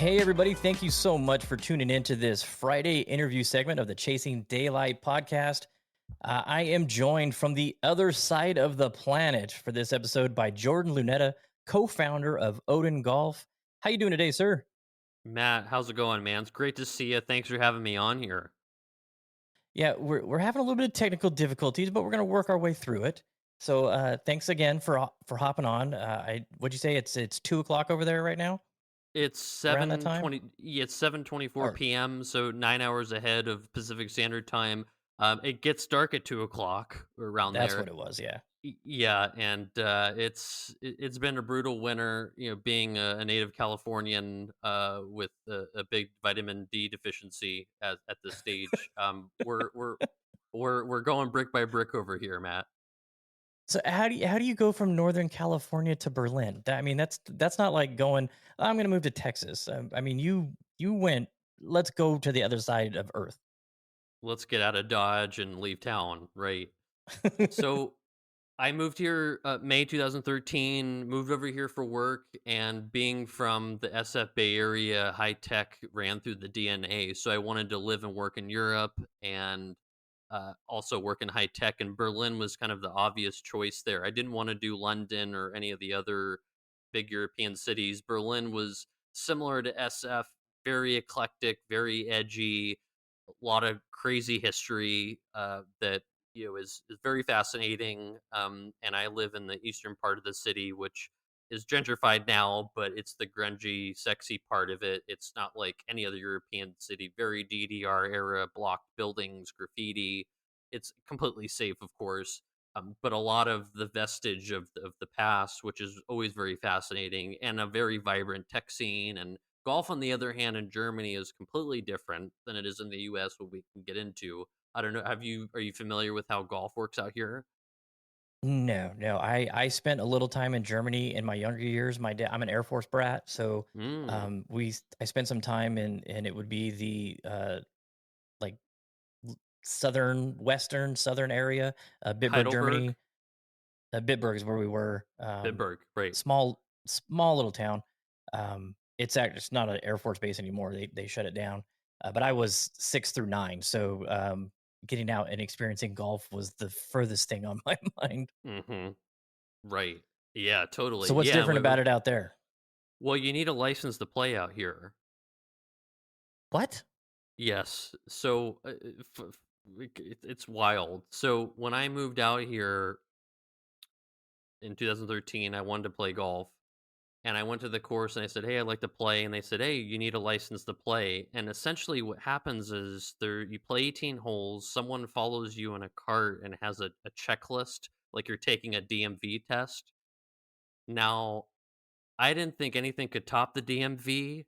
Hey, everybody. Thank you so much for tuning into this Friday interview segment of the Chasing Daylight podcast. I am joined from the other side of the planet for this episode by Jordan Lunette, co-founder of ODIN Golf. How you doing today, sir? Matt, how's it going, man? It's great to see you. Thanks for having me on here. Yeah, we're having a little bit of technical difficulties, but we're going to work our way through it. So, thanks again for hopping on. I What'd you say? It's 2 o'clock over there right now, It's around that time. 7:20. Yeah, it's 7:24 Or p.m. So 9 hours ahead of Pacific Standard Time. It gets dark at 2 o'clock around that's there. what it was. Yeah. Yeah, and it's been a brutal winter. Being a native Californian with a big vitamin D deficiency at this stage. We're going brick by brick over here, Matt. So how do you go from Northern California to Berlin? I mean, that's not like going, I'm going to move to Texas. I mean, you went. Let's go to the other side of Earth. Let's get out of Dodge and leave town, right? So I moved here May 2013, moved over here for work, and being from the SF Bay Area, high tech ran through the DNA. So I wanted to live and work in Europe and also work in high tech. And Berlin was kind of the obvious choice there. I didn't want to do London or any of the other big European cities. Berlin was similar to SF, very eclectic, very edgy, a lot of crazy history that is very fascinating. And I live in the eastern part of the city, which is gentrified now, but it's the grungy, sexy part of it. It's not like any other European city. Very DDR era, blocked buildings, graffiti. It's completely safe, of course, but a lot of the vestige of the past, which is always very fascinating, and a very vibrant tech scene. And golf, on the other hand, in Germany is completely different than it is in the U.S. What we can get into. I don't know. Are you familiar with how golf works out here? No, no. I spent a little time in Germany in my younger years. My dad, I'm an Air Force brat, so Mm, I spent some time in, and it would be the like southern area, Bitburg, Heidelberg, Germany. Bitburg is where we were. Bitburg, right? Small little town. It's not an Air Force base anymore. They shut it down. But I was 6 through 9, so getting out and experiencing golf was the furthest thing on my mind. Mm-hmm. Right. Yeah, totally. So what's Yeah. different about it out there? Well, you need a license to play out here. What? Yes. So it's wild. So when I moved out here in 2013, I wanted to play golf. And I went to the course and I said, "Hey, I'd like to play." And they said, "Hey, you need a license to play." And essentially, what happens is you play 18 holes. Someone follows you in a cart and has a checklist, like you're taking a DMV test. Now, I didn't think anything could top the DMV,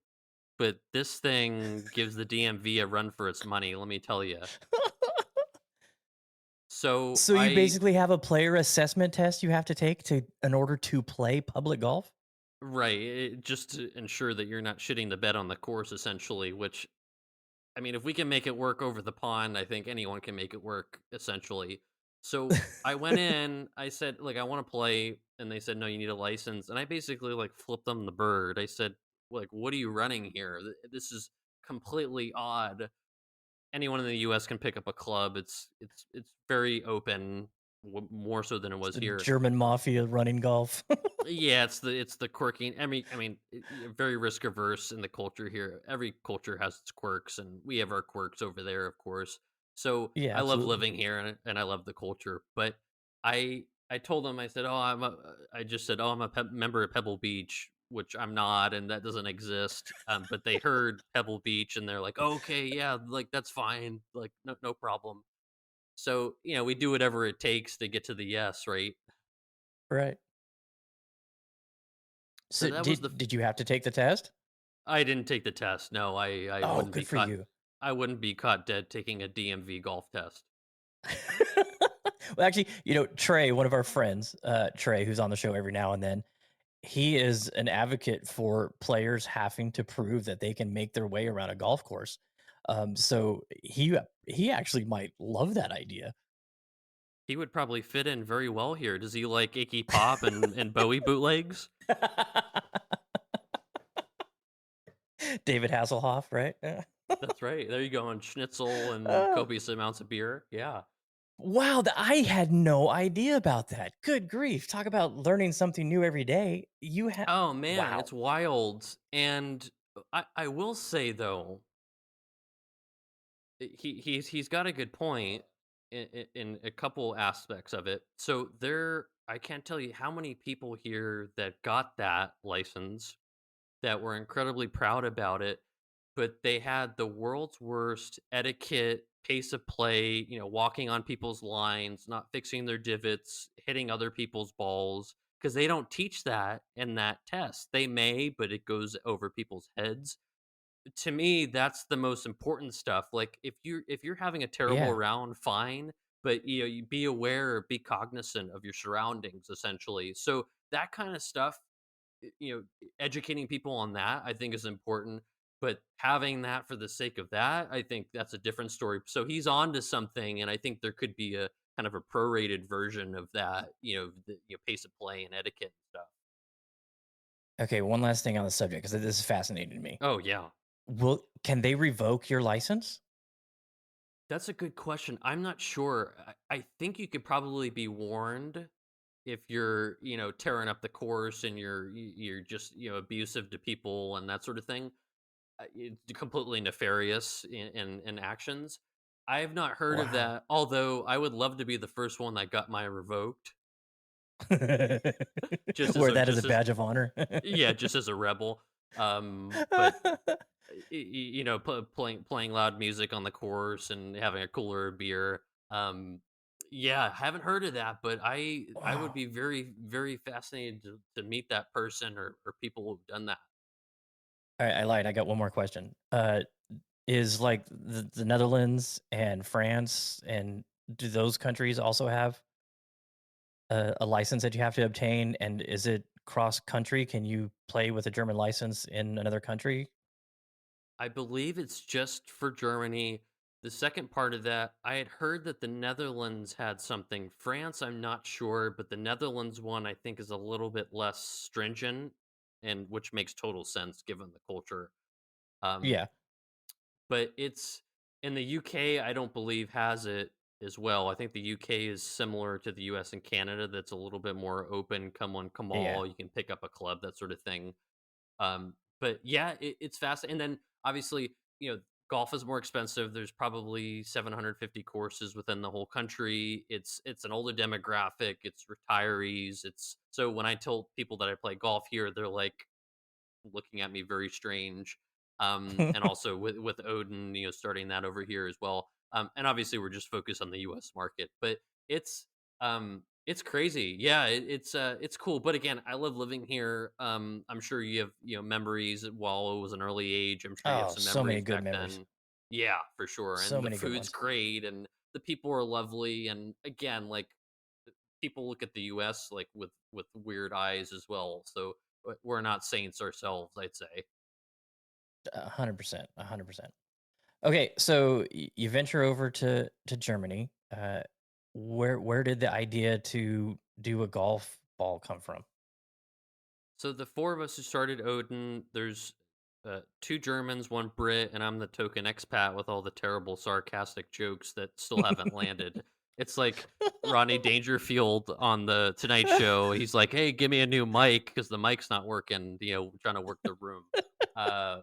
but this thing gives the DMV a run for its money. Let me tell you. So So you I basically have a player assessment test you have to take to in order to play public golf? right, just to ensure that you're not shitting the bed on the course, essentially. Which, I mean, if we can make it work over the pond, I think anyone can make it work, essentially. So I went in, I said, like, I want to play, and they said, no, you need a license. And I basically like flipped them the bird. I said, like, what are you running here? This is completely odd. Anyone in the US can pick up a club. It's very open, more so than it was The here. German mafia running golf. Yeah, it's the quirky. Very risk averse in the culture here. Every culture has its quirks, and we have our quirks over there, of course. So Yeah, I love absolutely. living here, and I love the culture. But I told them, I said, I just said, oh, I'm a member of Pebble Beach, which I'm not, and that doesn't exist. But they heard Pebble Beach, and they're like, okay, yeah, like that's fine, like no problem. So we do whatever it takes to get to the yes, right? Right. So So that was the did you have to take the test? I didn't take the test. No, I Oh, wouldn't be good for caught. you. I wouldn't be caught dead taking a DMV golf test. Well, actually, Trey, one of our friends, Trey, who's on the show every now and then, he is an advocate for players having to prove that they can make their way around a golf course. So he actually might love that idea. He would probably fit in very well here. Does he like Iggy Pop and Bowie bootlegs? David Hasselhoff, right? Yeah. That's right. There you go, and schnitzel and Uh, copious amounts of beer. Yeah. wow, I had no idea about that. Good grief. Talk about learning something new every day. You had Oh man, wow. it's wild. And I will say though, he's got a good point in a couple aspects of it. So there, I can't tell you how many people here that got that license that were incredibly proud about it, but they had the world's worst etiquette, pace of play, walking on people's lines, not fixing their divots, hitting other people's balls, because they don't teach that in that test. They may, but it goes over people's heads. To me, that's the most important stuff. Like if you're having a terrible Yeah. round, fine, but you be aware, be cognizant of your surroundings essentially. So that kind of stuff, educating people on that, I think is important. But having that for the sake of that, I think that's a different story. So he's on to something, and I think there could be a kind of a prorated version of that, pace of play and etiquette and stuff. Okay, one last thing on the subject because this is fascinating to me. Oh yeah. Can they revoke your license? That's a good question. I'm not sure. I think you could probably be warned if you're, tearing up the course and you're just, abusive to people and that sort of thing. It's completely nefarious in actions. I have not heard of Wow. that, although I would love to be the first one that got mine revoked. Just as Wear a that as a just as badge of honor. Yeah, just as a rebel. But playing loud music on the course and having a cooler of beer. Yeah, haven't heard of that, but I would Wow. be very very fascinated to meet that person or people who've done that. Alright, I lied, I got one more question. Is, like, the Netherlands and France and do those countries also have a license that you have to obtain, and is it cross country? Can you play with a German license in another country? I believe it's just for Germany. The second part of that, I had heard that the Netherlands had something. France, I'm not sure, but the Netherlands one I think is a little bit less stringent, and which makes total sense given the culture. Um, Yeah, but it's in the UK, I don't believe has it as well. I think the UK is similar to the US and Canada. That's a little bit more open, come one, come yeah. all. You can pick up a club, that sort of thing. But yeah, it's fast. And then obviously, golf is more expensive. There's probably 750 courses within the whole country. It's an older demographic. It's retirees. It's so when I tell people that I play golf here, they're like looking at me very strange. And also with Odin, starting that over here as well. And obviously we're just focused on the U.S. market, but it's crazy. Yeah, it's cool. But again, I love living here. I'm sure you have memories while it was an early age. I'm sure you have Oh, some so many memories good back memories. then. Yeah, for sure. So And the many good food's ones. great, and the people are lovely. And again, like people look at the U.S. like with weird eyes as well. So we're not saints ourselves, I'd say. 100%, 100%. Okay, so you venture over to Germany. Where did the idea to do a golf ball come from? So the four of us who started Odin, there's two Germans, one Brit, and I'm the token expat with all the terrible sarcastic jokes that still haven't landed. It's like Rodney Dangerfield on the Tonight Show. He's like, "Hey, give me a new mic because the mic's not working." Trying to work the room. Uh,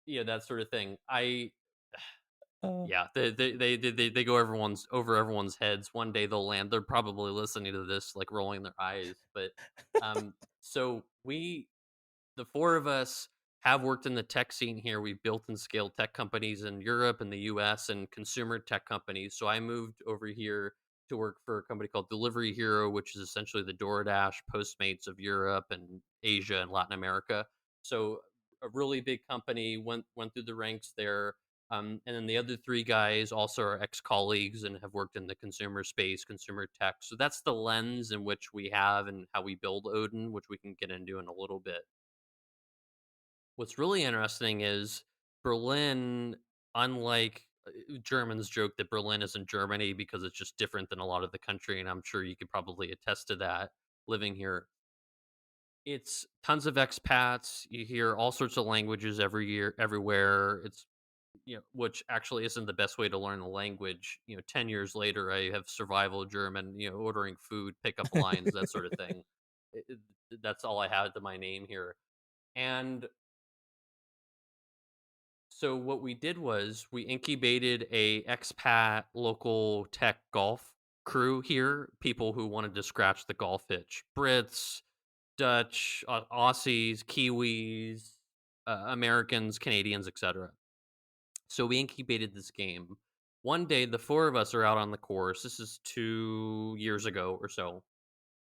that sort of thing. Uh, Yeah, they go everyone's over everyone's heads. One day they'll land. They're probably listening to this, like rolling their eyes. But so the four of us have worked in the tech scene here. We've built and scaled tech companies in Europe and the US and consumer tech companies. So I moved over here to work for a company called Delivery Hero, which is essentially the DoorDash Postmates of Europe and Asia and Latin America. So a really big company went through the ranks there. And then the other three guys also are ex colleagues and have worked in the consumer space, consumer tech. So that's the lens in which we have and how we build Odin, which we can get into in a little bit. What's really interesting is Berlin, unlike Germans joke that Berlin isn't Germany because it's just different than a lot of the country, and I'm sure you could probably attest to that living here. It's tons of expats. You hear all sorts of languages every year, everywhere. It's which actually isn't the best way to learn the language. 10 years later, I have survival German. Ordering food, pickup lines, that sort of thing. That's all I had to my name here. And so what we did was we incubated a expat local tech golf crew here, people who wanted to scratch the golf itch. Brits, Dutch, Aussies, Kiwis, Americans, Canadians, etc. So we incubated this game. One day, the four of us are out on the course. This is 2 years ago or so,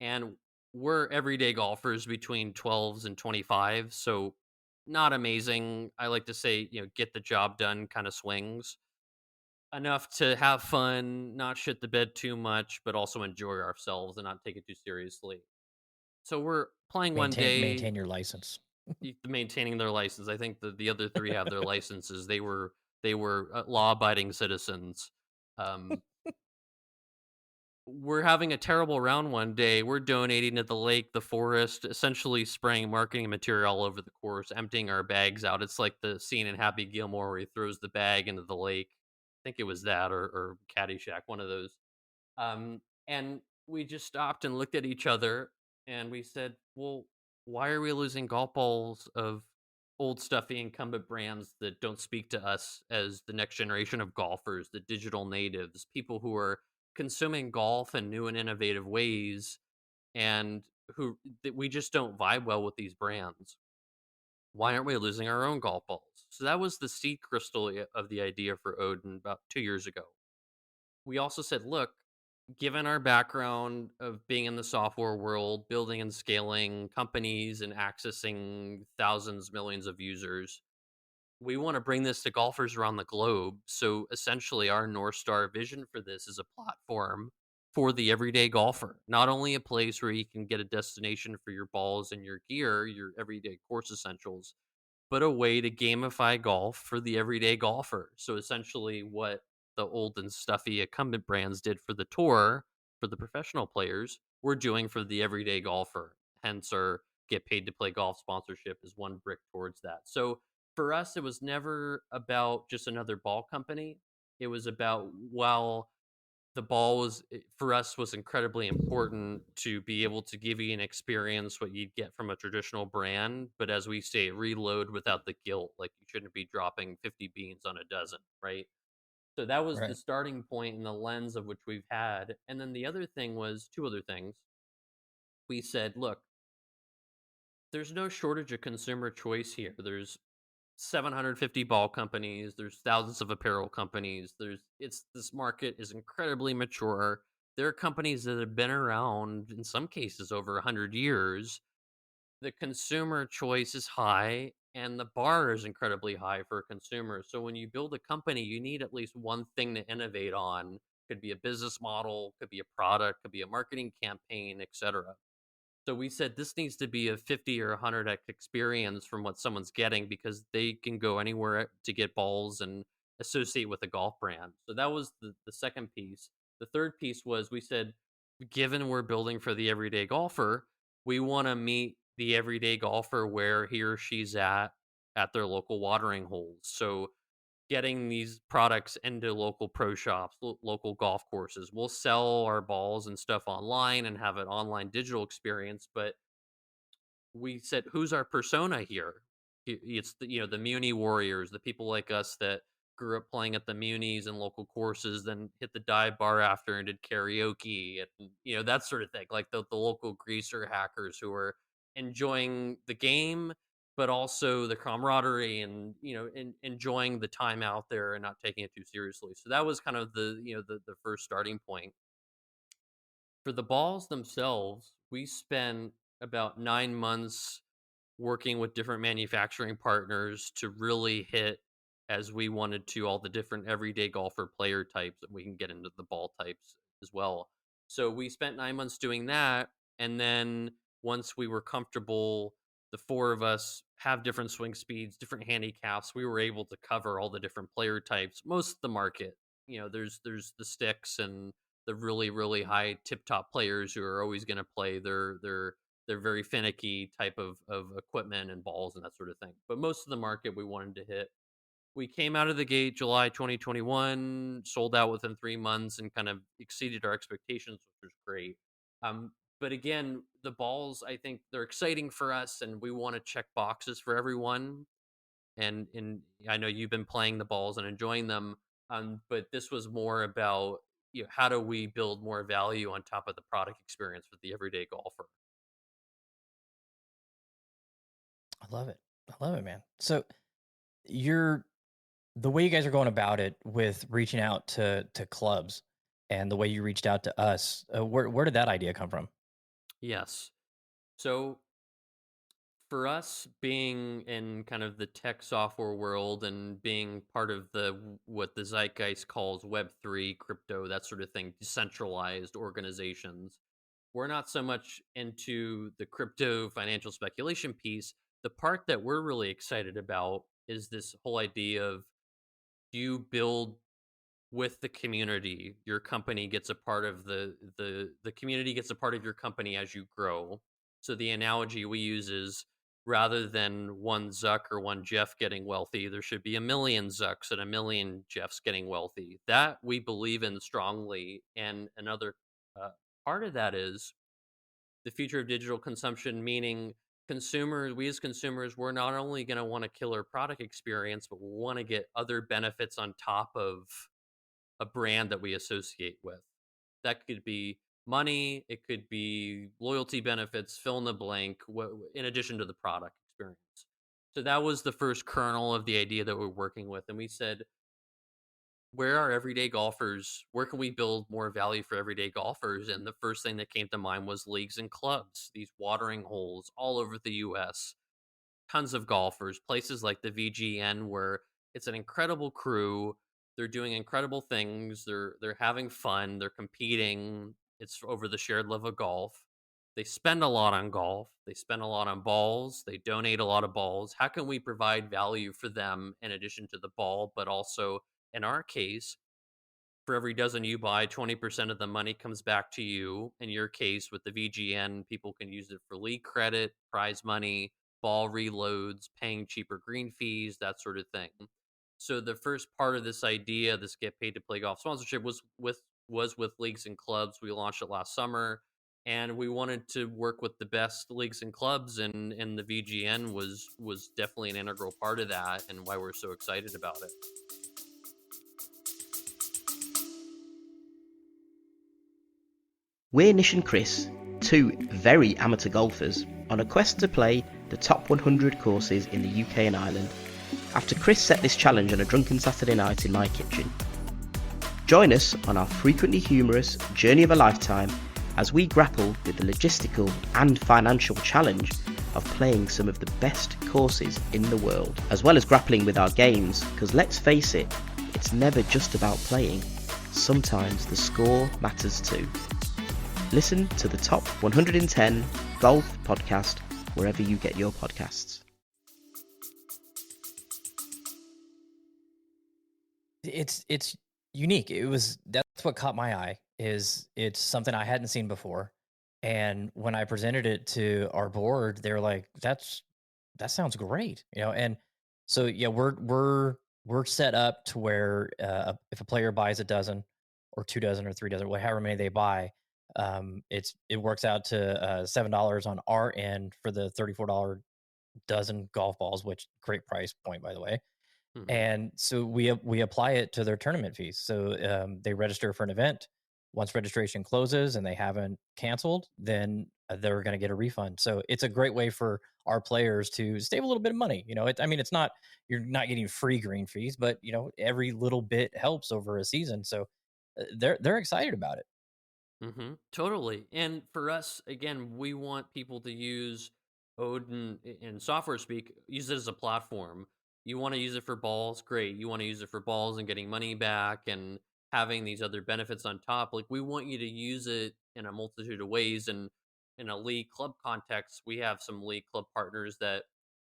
and we're everyday golfers between 12s and 25. So not amazing. I like to say, get the job done kind of swings. Enough to have fun, not shit the bed too much, but also enjoy ourselves and not take it too seriously. So we're playing one day, Maintain your license. maintaining their license. I think the other three have their licenses. They were law abiding citizens. Um, we're having a terrible round one day. We're donating to the lake, the forest, essentially spraying marketing material all over the course, emptying our bags out. It's like the scene in Happy Gilmore where he throws the bag into the lake. I think it was that or Caddyshack, one of those. And we just stopped and looked at each other and we said, well, why are we losing golf balls of old stuffy incumbent brands that don't speak to us as the next generation of golfers, the digital natives, people who are consuming golf in new and innovative ways and who that we just don't vibe well with these brands? Why aren't we losing our own golf balls? So that was the seed crystal of the idea for Odin about 2 years ago. We also said, look, given our background of being in the software world, building and scaling companies and accessing thousands, millions of users, we want to bring this to golfers around the globe. So essentially, our North Star vision for this is a platform for the everyday golfer, not only a place where you can get a destination for your balls and your gear, your everyday course essentials, but a way to gamify golf for the everyday golfer. So essentially, what the old and stuffy incumbent brands did for the tour, for the professional players, we're doing for the everyday golfer. Hence, our get paid to play golf sponsorship is one brick towards that. So for us, it was never about just another ball company. It was about, well, the ball was for us was incredibly important to be able to give you an experience what you'd get from a traditional brand, but as we say, reload without the guilt. Like you shouldn't be dropping 50 beans on a dozen, right? So that was the Right. starting point and the lens of which we've had. And then the other thing was two other things. We said, look, there's no shortage of consumer choice here. There's 750 ball companies, there's thousands of apparel companies. This market is incredibly mature. There are companies that have been around in some cases over 100 years. The consumer choice is high and the bar is incredibly high for consumers. So when you build a company, you need at least one thing to innovate on. Could be a business model, could be a product, could be a marketing campaign, etc. So we said this needs to be a 50 or 100x experience from what someone's getting because they can go anywhere to get balls and associate with a golf brand. So that was the second piece. The third piece was we said, given we're building for the everyday golfer, we want to meet the everyday golfer where he or she's at their local watering holes. So getting these products into local pro shops, local golf courses. We'll sell our balls and stuff online and have an online digital experience, but we said, who's our persona here? It's the Muni warriors, the people like us that grew up playing at the Munis and local courses, then hit the dive bar after and did karaoke and that sort of thing. Like the local greaser hackers who are enjoying the game, but also the camaraderie and enjoying the time out there and not taking it too seriously. So that was kind of the first starting point. For the balls themselves, we spent about 9 months working with different manufacturing partners to really hit as we wanted to all the different everyday golfer player types, and we can get into the ball types as well. So we spent 9 months doing that, and then once we were comfortable, the four of us have different swing speeds, different handicaps. We were able to cover all the different player types, most of the market. There's the sticks and the really high tip top players who are always going to play their They're very finicky type of equipment and balls and that sort of thing. But most of the market we wanted to hit. We came out of the gate July 2021, sold out within 3 months, and kind of exceeded our expectations, which was great. But again, the balls, I think they're exciting for us, and we want to check boxes for everyone. And I know you've been playing the balls and enjoying them, but this was more about, how do we build more value on top of the product experience for the everyday golfer. I love it. I love it, man. So you're the way you guys are going about it with reaching out to clubs and the way you reached out to us. Where did that idea come from? Yes. So for us, being in kind of the tech software world and being part of what the zeitgeist calls Web3, crypto, that sort of thing, decentralized organizations, we're not so much into the crypto financial speculation piece. The part that we're really excited about is this whole idea of, do you build with the community? Your company gets a part of the community gets a part of your company as you grow. So the analogy we use is, rather than one Zuck or one Jeff getting wealthy, there should be a million Zucks and a million Jeffs getting wealthy. That we believe in strongly. And another uh, part of that is the future of digital consumption, meaning consumers, we as consumers, we're not only going to want a killer product experience, but we want to get other benefits on top of a brand that we associate with. That could be money, it could be loyalty benefits, fill in the blank, in addition to the product experience. So that was the first kernel of the idea that we're working with. And we said, where are everyday golfers? Where can we build more value for everyday golfers? And the first thing that came to mind was leagues and clubs, these watering holes all over the US, tons of golfers, places like the VGN where it's an incredible crew. They're doing incredible things. They're having fun. They're competing. It's over the shared love of golf. They spend a lot on golf. They spend a lot on balls. They donate a lot of balls. How can we provide value for them in addition to the ball, but also in our case, for every dozen you buy, 20% of the money comes back to you. In your case, with the VGN, people can use it for league credit, prize money, ball reloads, paying cheaper green fees, that sort of thing. So the first part of this idea, this get paid to play golf sponsorship, was with leagues and clubs. We launched it last summer, and we wanted to work with the best leagues and clubs, and the VGN was definitely an integral part of that, and why we're so excited about it. We're Nish and Chris, two very amateur golfers, on a quest to play the top 100 courses in the UK and Ireland, after Chris set this challenge on a drunken Saturday night in my kitchen. Join us on our frequently humorous journey of a lifetime as we grapple with the logistical and financial challenge of playing some of the best courses in the world, as well as grappling with our games, because let's face it, it's never just about playing. Sometimes the score matters too. Listen to the Top 110 Golf Podcast wherever you get your podcasts. It's unique. That's what caught my eye. It's something I hadn't seen before, and when I presented it to our board, they were like, that sounds great," And so yeah, we're set up to where if a player buys a dozen, or 2 dozen, or 3 dozen, however many they buy, it works out to $7 on our end for the $34 dozen golf balls, which great price point, by the way. Hmm. And so we apply it to their tournament fees. So they register for an event. Once registration closes and they haven't canceled, then they're going to get a refund. So it's a great way for our players to save a little bit of money. I mean, it's not, you're not getting free green fees, but every little bit helps over a season. So they're excited about it. Totally. And for us, again, we want people to use Odin in software speak, use it as a platform. You want to use it for balls, great. You want to use it for balls and getting money back and having these other benefits on top. Like, we want you to use it in a multitude of ways. And in a league club context, we have some league club partners that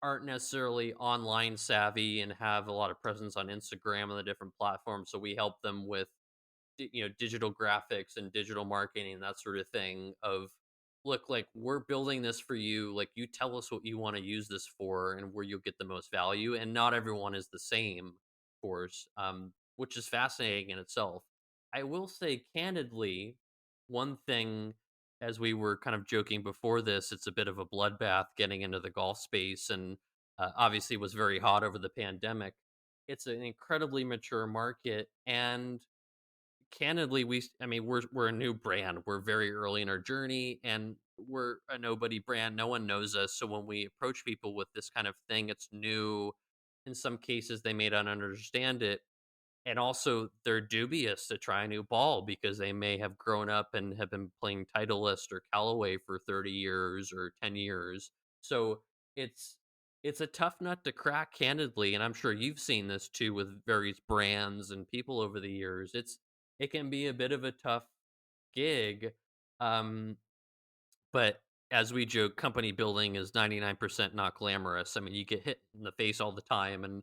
aren't necessarily online savvy and have a lot of presence on Instagram and the different platforms. So we help them with digital graphics and digital marketing and that sort of thing, of look, like, we're building this for you. Like, you tell us what you want to use this for and where you'll get the most value. And not everyone is the same, of course, which is fascinating in itself. I will say candidly, one thing, as we were kind of joking before this, it's a bit of a bloodbath getting into the golf space, and obviously was very hot over the pandemic. It's an incredibly mature market, and candidly, I mean, we're a new brand. We're very early in our journey, and we're a nobody brand. No one knows us. So when we approach people with this kind of thing, it's new. In some cases, they may not understand it, and also they're dubious to try a new ball because they may have grown up and have been playing Titleist or Callaway for 30 years or 10 years. So it's it's a tough nut to crack, candidly, and I'm sure you've seen this too with various brands and people over the years. It can be a bit of a tough gig. Um, but as we joke, company building is 99% not glamorous. I mean, you get hit in the face all the time, and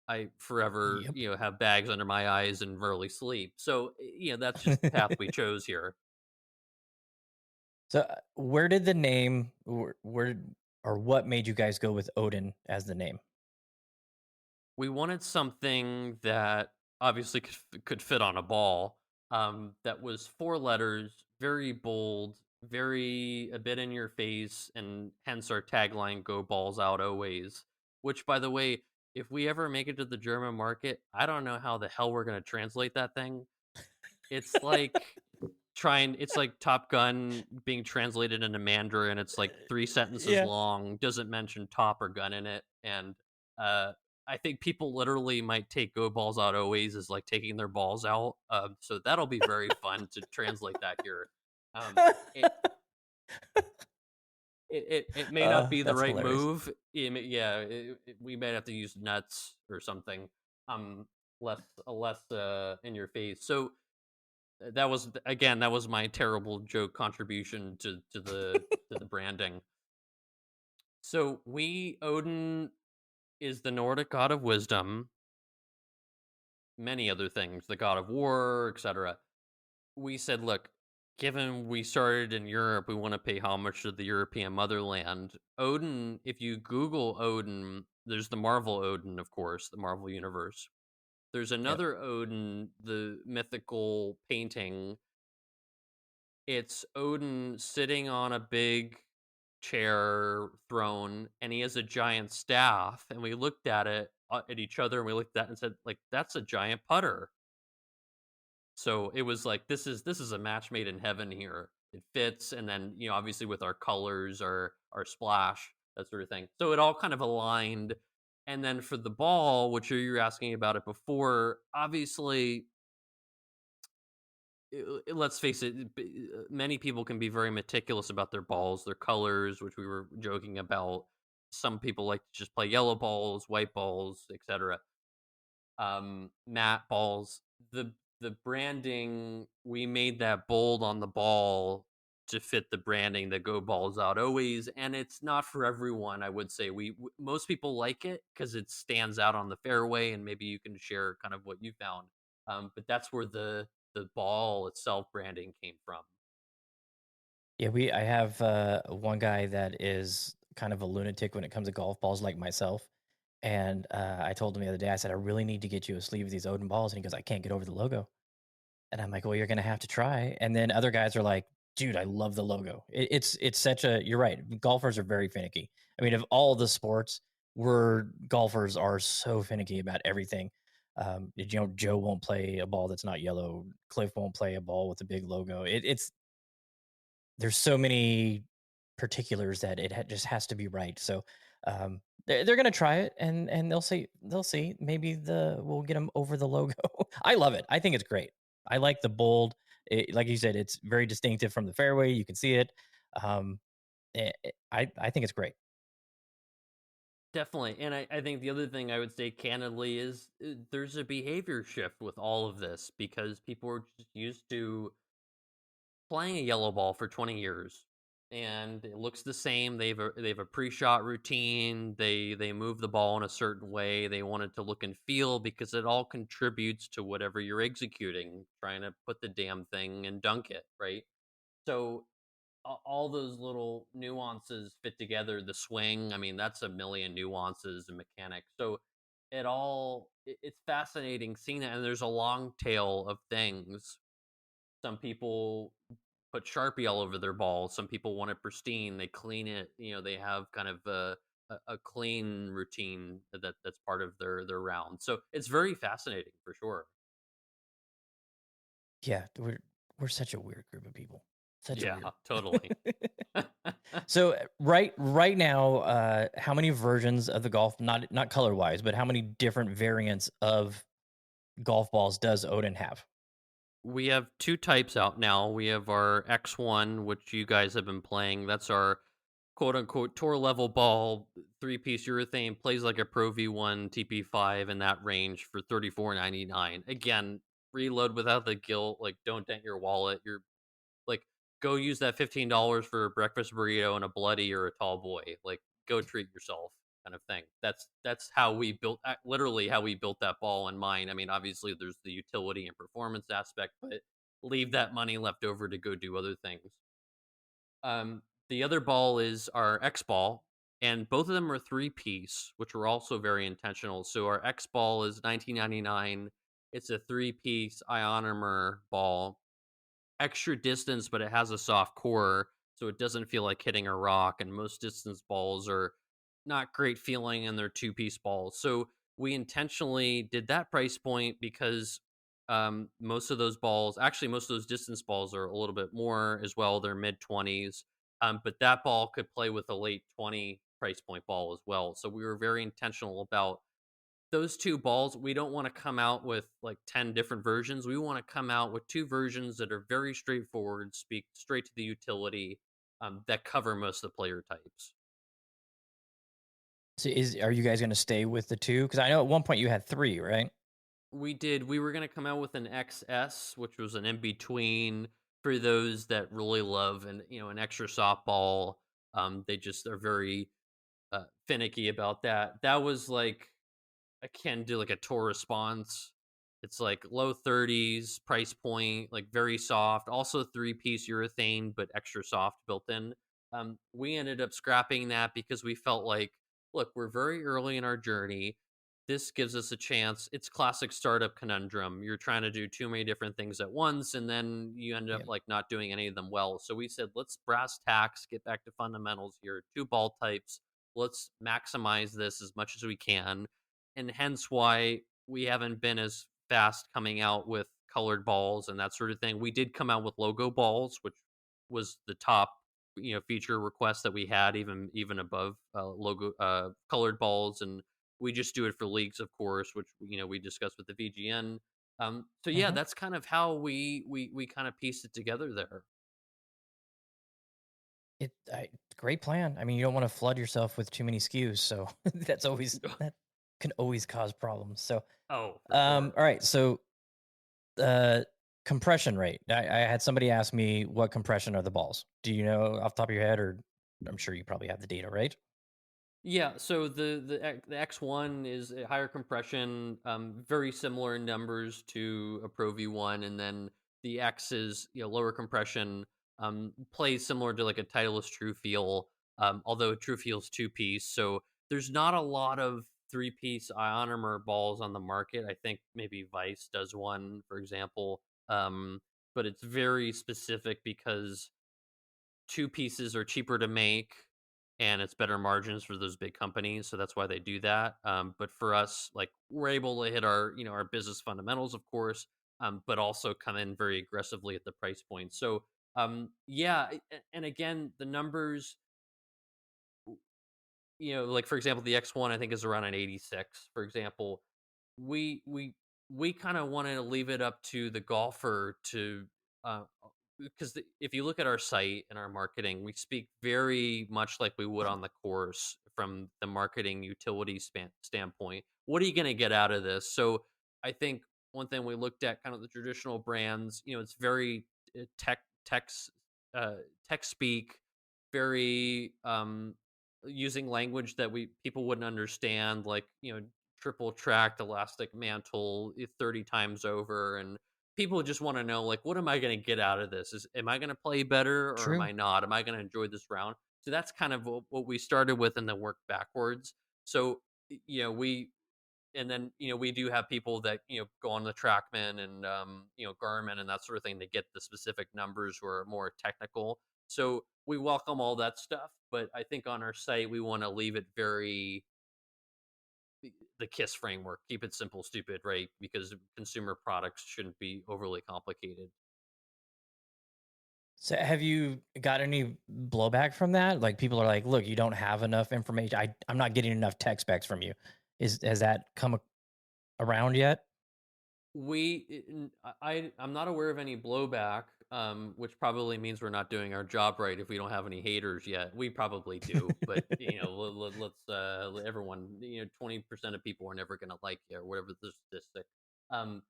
I forever, Yep. have bags under my eyes and rarely sleep. So, that's just the path we chose here. So, where did the name, where or what made you guys go with Odin as the name? We wanted something that obviously could fit on a ball. That was four letters, very bold, very a bit in your face, and hence our tagline: "Go balls out always." Which, by the way, if we ever make it to the German market, I don't know how the hell we're going to translate that thing. It's like it's like Top Gun being translated into Mandarin. It's like three sentences Yeah. long, doesn't mention top or gun in it, and uh, I think people literally might take "go balls out always" as like taking their balls out. So that'll be very fun to translate that here. Um, it, it may not be the That's right hilarious. move. Yeah, we might have to use nuts or something. Less less in your face. So that was my terrible joke contribution to the branding. So we Odin is the Nordic god of wisdom, many other things, the god of war, etc. We said, look, given we started in Europe, we want to pay homage to the European motherland. Odin, if you Google Odin, there's the Marvel Odin, of course, the Marvel universe. There's Yep. another Odin, the mythical painting. It's Odin sitting on a big chair throne, and he has a giant staff, and we looked at it at each other, and we looked at it and said, like, that's a giant putter. So it was like, this is a match made in heaven here. It fits, and then, obviously with our colors, our splash, that sort of thing. So it all kind of aligned. And then for the ball, which you were asking about it before, obviously, let's face it, many people can be very meticulous about their balls, their colors, which we were joking about. Some people like to just play yellow balls, white balls, etc. Matte balls. The branding, we made that bold on the ball to fit the branding that "Go balls out always," and it's not for everyone. I would say most people like it because it stands out on the fairway, and maybe you can share kind of what you found. But that's where the ball itself branding came from. Yeah, I have one guy that is kind of a lunatic when it comes to golf balls, like myself. And I told him the other day, I said, I really need to get you a sleeve of these Odin balls. And he goes, I can't get over the logo. And I'm like, well, you're gonna have to try. And then other guys are like, dude, I love the logo. It's such a, you're right. Golfers are very finicky. I mean, of all the sports, golfers are so finicky about everything. Joe won't play a ball that's not yellow. Cliff won't play a ball with a big logo. It's there's so many particulars that just has to be right. So they're gonna try it, and they'll see. Maybe we'll get them over the logo. I love it. I think it's great. I like the bold. Like you said, it's very distinctive from the fairway. You can see it. Um, I think it's great. Definitely. And I think the other thing I would say candidly is there's a behavior shift with all of this because people are just used to playing a yellow ball for 20 years, and it looks the same. They have a pre-shot routine. They move the ball in a certain way. They want it to look and feel because it all contributes to whatever you're executing, trying to put the damn thing and dunk it, right? So all those little nuances fit together. The swing, I mean, that's a million nuances and mechanics. So it's fascinating seeing that, and there's a long tail of things. Some people put Sharpie all over their balls. Some people want it pristine. They clean it. They have kind of a clean routine that's part of their round. So it's very fascinating for sure. Yeah, we're such a weird group of people. Such a Yeah, weird. totally. So right now, how many versions of the golf, not color wise, but how many different variants of golf balls does Odin have? We have two types out now. We have our X1, which you guys have been playing. That's our quote unquote tour level ball, 3-piece urethane, plays like a Pro V1 TP5 in that range for $34.99. Again, reload without the guilt. Like, don't dent your wallet. You're like, go use that $15 for a breakfast burrito and a bloody or a tall boy. Like, go treat yourself, kind of thing. That's how we built, literally how we built that ball in mind. I mean, obviously there's the utility and performance aspect, but leave that money left over to go do other things. The other ball is our X ball, and both of them are 3-piece, which were also very intentional. So our X ball is 19.99. It's a 3-piece ionomer ball, extra distance, but it has a soft core, so it doesn't feel like hitting a rock. And most distance balls are not great feeling, and they're 2-piece balls. So we intentionally did that price point because most of those balls, actually, most of those distance balls are a little bit more as well. They're mid 20s, but that ball could play with a late 20 price point ball as well. So we were very intentional about those two balls. We don't want to come out with like 10 different versions. We want to come out with two versions that are very straightforward, speak straight to the utility, that cover most of the player types. So are you guys going to stay with the two? Because I know at one point you had three, right? We were going to come out with an XS, which was an in between for those that really love an extra softball. They just are very finicky about that. That was like akin to like a tour response. It's like low 30s price point, like very soft. Also 3-piece urethane, but extra soft built in. We ended up scrapping that because we felt like, look, we're very early in our journey. This gives us a chance. It's classic startup conundrum. You're trying to do too many different things at once, and then you end up Yeah. like not doing any of them well. So we said, let's brass tacks, get back to fundamentals here. Two ball types. Let's maximize this as much as we can, and hence why we haven't been as fast coming out with colored balls and that sort of thing. We did come out with logo balls, which was the top feature request that we had, even above logo colored balls. And we just do it for leagues, of course, which we discussed with the VGN. So yeah, Hmm. that's kind of how we kind of pieced it together there. Great plan. I mean, you don't want to flood yourself with too many SKUs, so that can always cause problems. So, Oh, for sure. all right. So, uh, compression rate. I had somebody ask me what compression are the balls. Do you know off the top of your head, or I'm sure you probably have the data, right? Yeah, so the X1 is a higher compression, very similar in numbers to a Pro V1, and then the X is lower compression, plays similar to like a Titleist True Feel, although True Feel's 2-piece. So there's not a lot of 3-piece ionomer balls on the market. I think maybe Vice does one, for example, but it's very specific because 2 pieces are cheaper to make and it's better margins for those big companies, so that's why they do that. But for us, like, we're able to hit our business fundamentals, of course, but also come in very aggressively at the price point. So yeah, and again, the numbers, like for example, the X1 I think is around an 86, for example. We we we kind of wanted to leave it up to the golfer to, uh because if you look at our site and our marketing, we speak very much like we would on the course from the marketing utility standpoint. What are you going to get out of this? So I think one thing we looked at, kind of the traditional brands, it's very tech uh, tech speak, very using language that we people wouldn't understand, like triple tracked elastic mantle 30 times over, and people just want to know, like, what am I going to get out of this? Am I going to play better or am True. I not? Am I going to enjoy this round? So that's kind of what we started with, and then work backwards. So we and then we do have people that go on the Trackman and Garmin and that sort of thing to get the specific numbers who are more technical. So we welcome all that stuff, but I think on our site we want to leave it very the KISS framework. Keep it simple, stupid, right? Because consumer products shouldn't be overly complicated. So have you got any blowback from that? Like people are like, "Look, you don't have enough information. I'm not getting enough tech specs from you." Has that come around yet? I'm not aware of any blowback, which probably means we're not doing our job right if we don't have any haters yet. We probably do, but everyone, 20% of people are never going to like you or whatever the statistic. Um,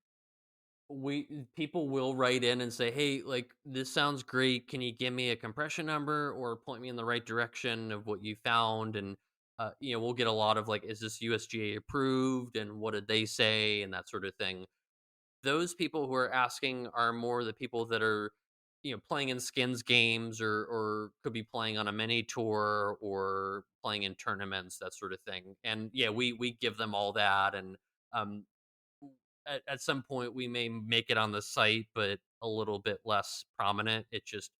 we People will write in and say, hey, like, this sounds great, can you give me a compression number or point me in the right direction of what you found? And we'll get a lot of like, is this USGA approved and what did they say and that sort of thing. Those people who are asking are more the people that are playing in skins games, or could be playing on a mini tour or playing in tournaments, that sort of thing. And yeah, we give them all that. And um at some point we may make it on the site, but a little bit less prominent. It just,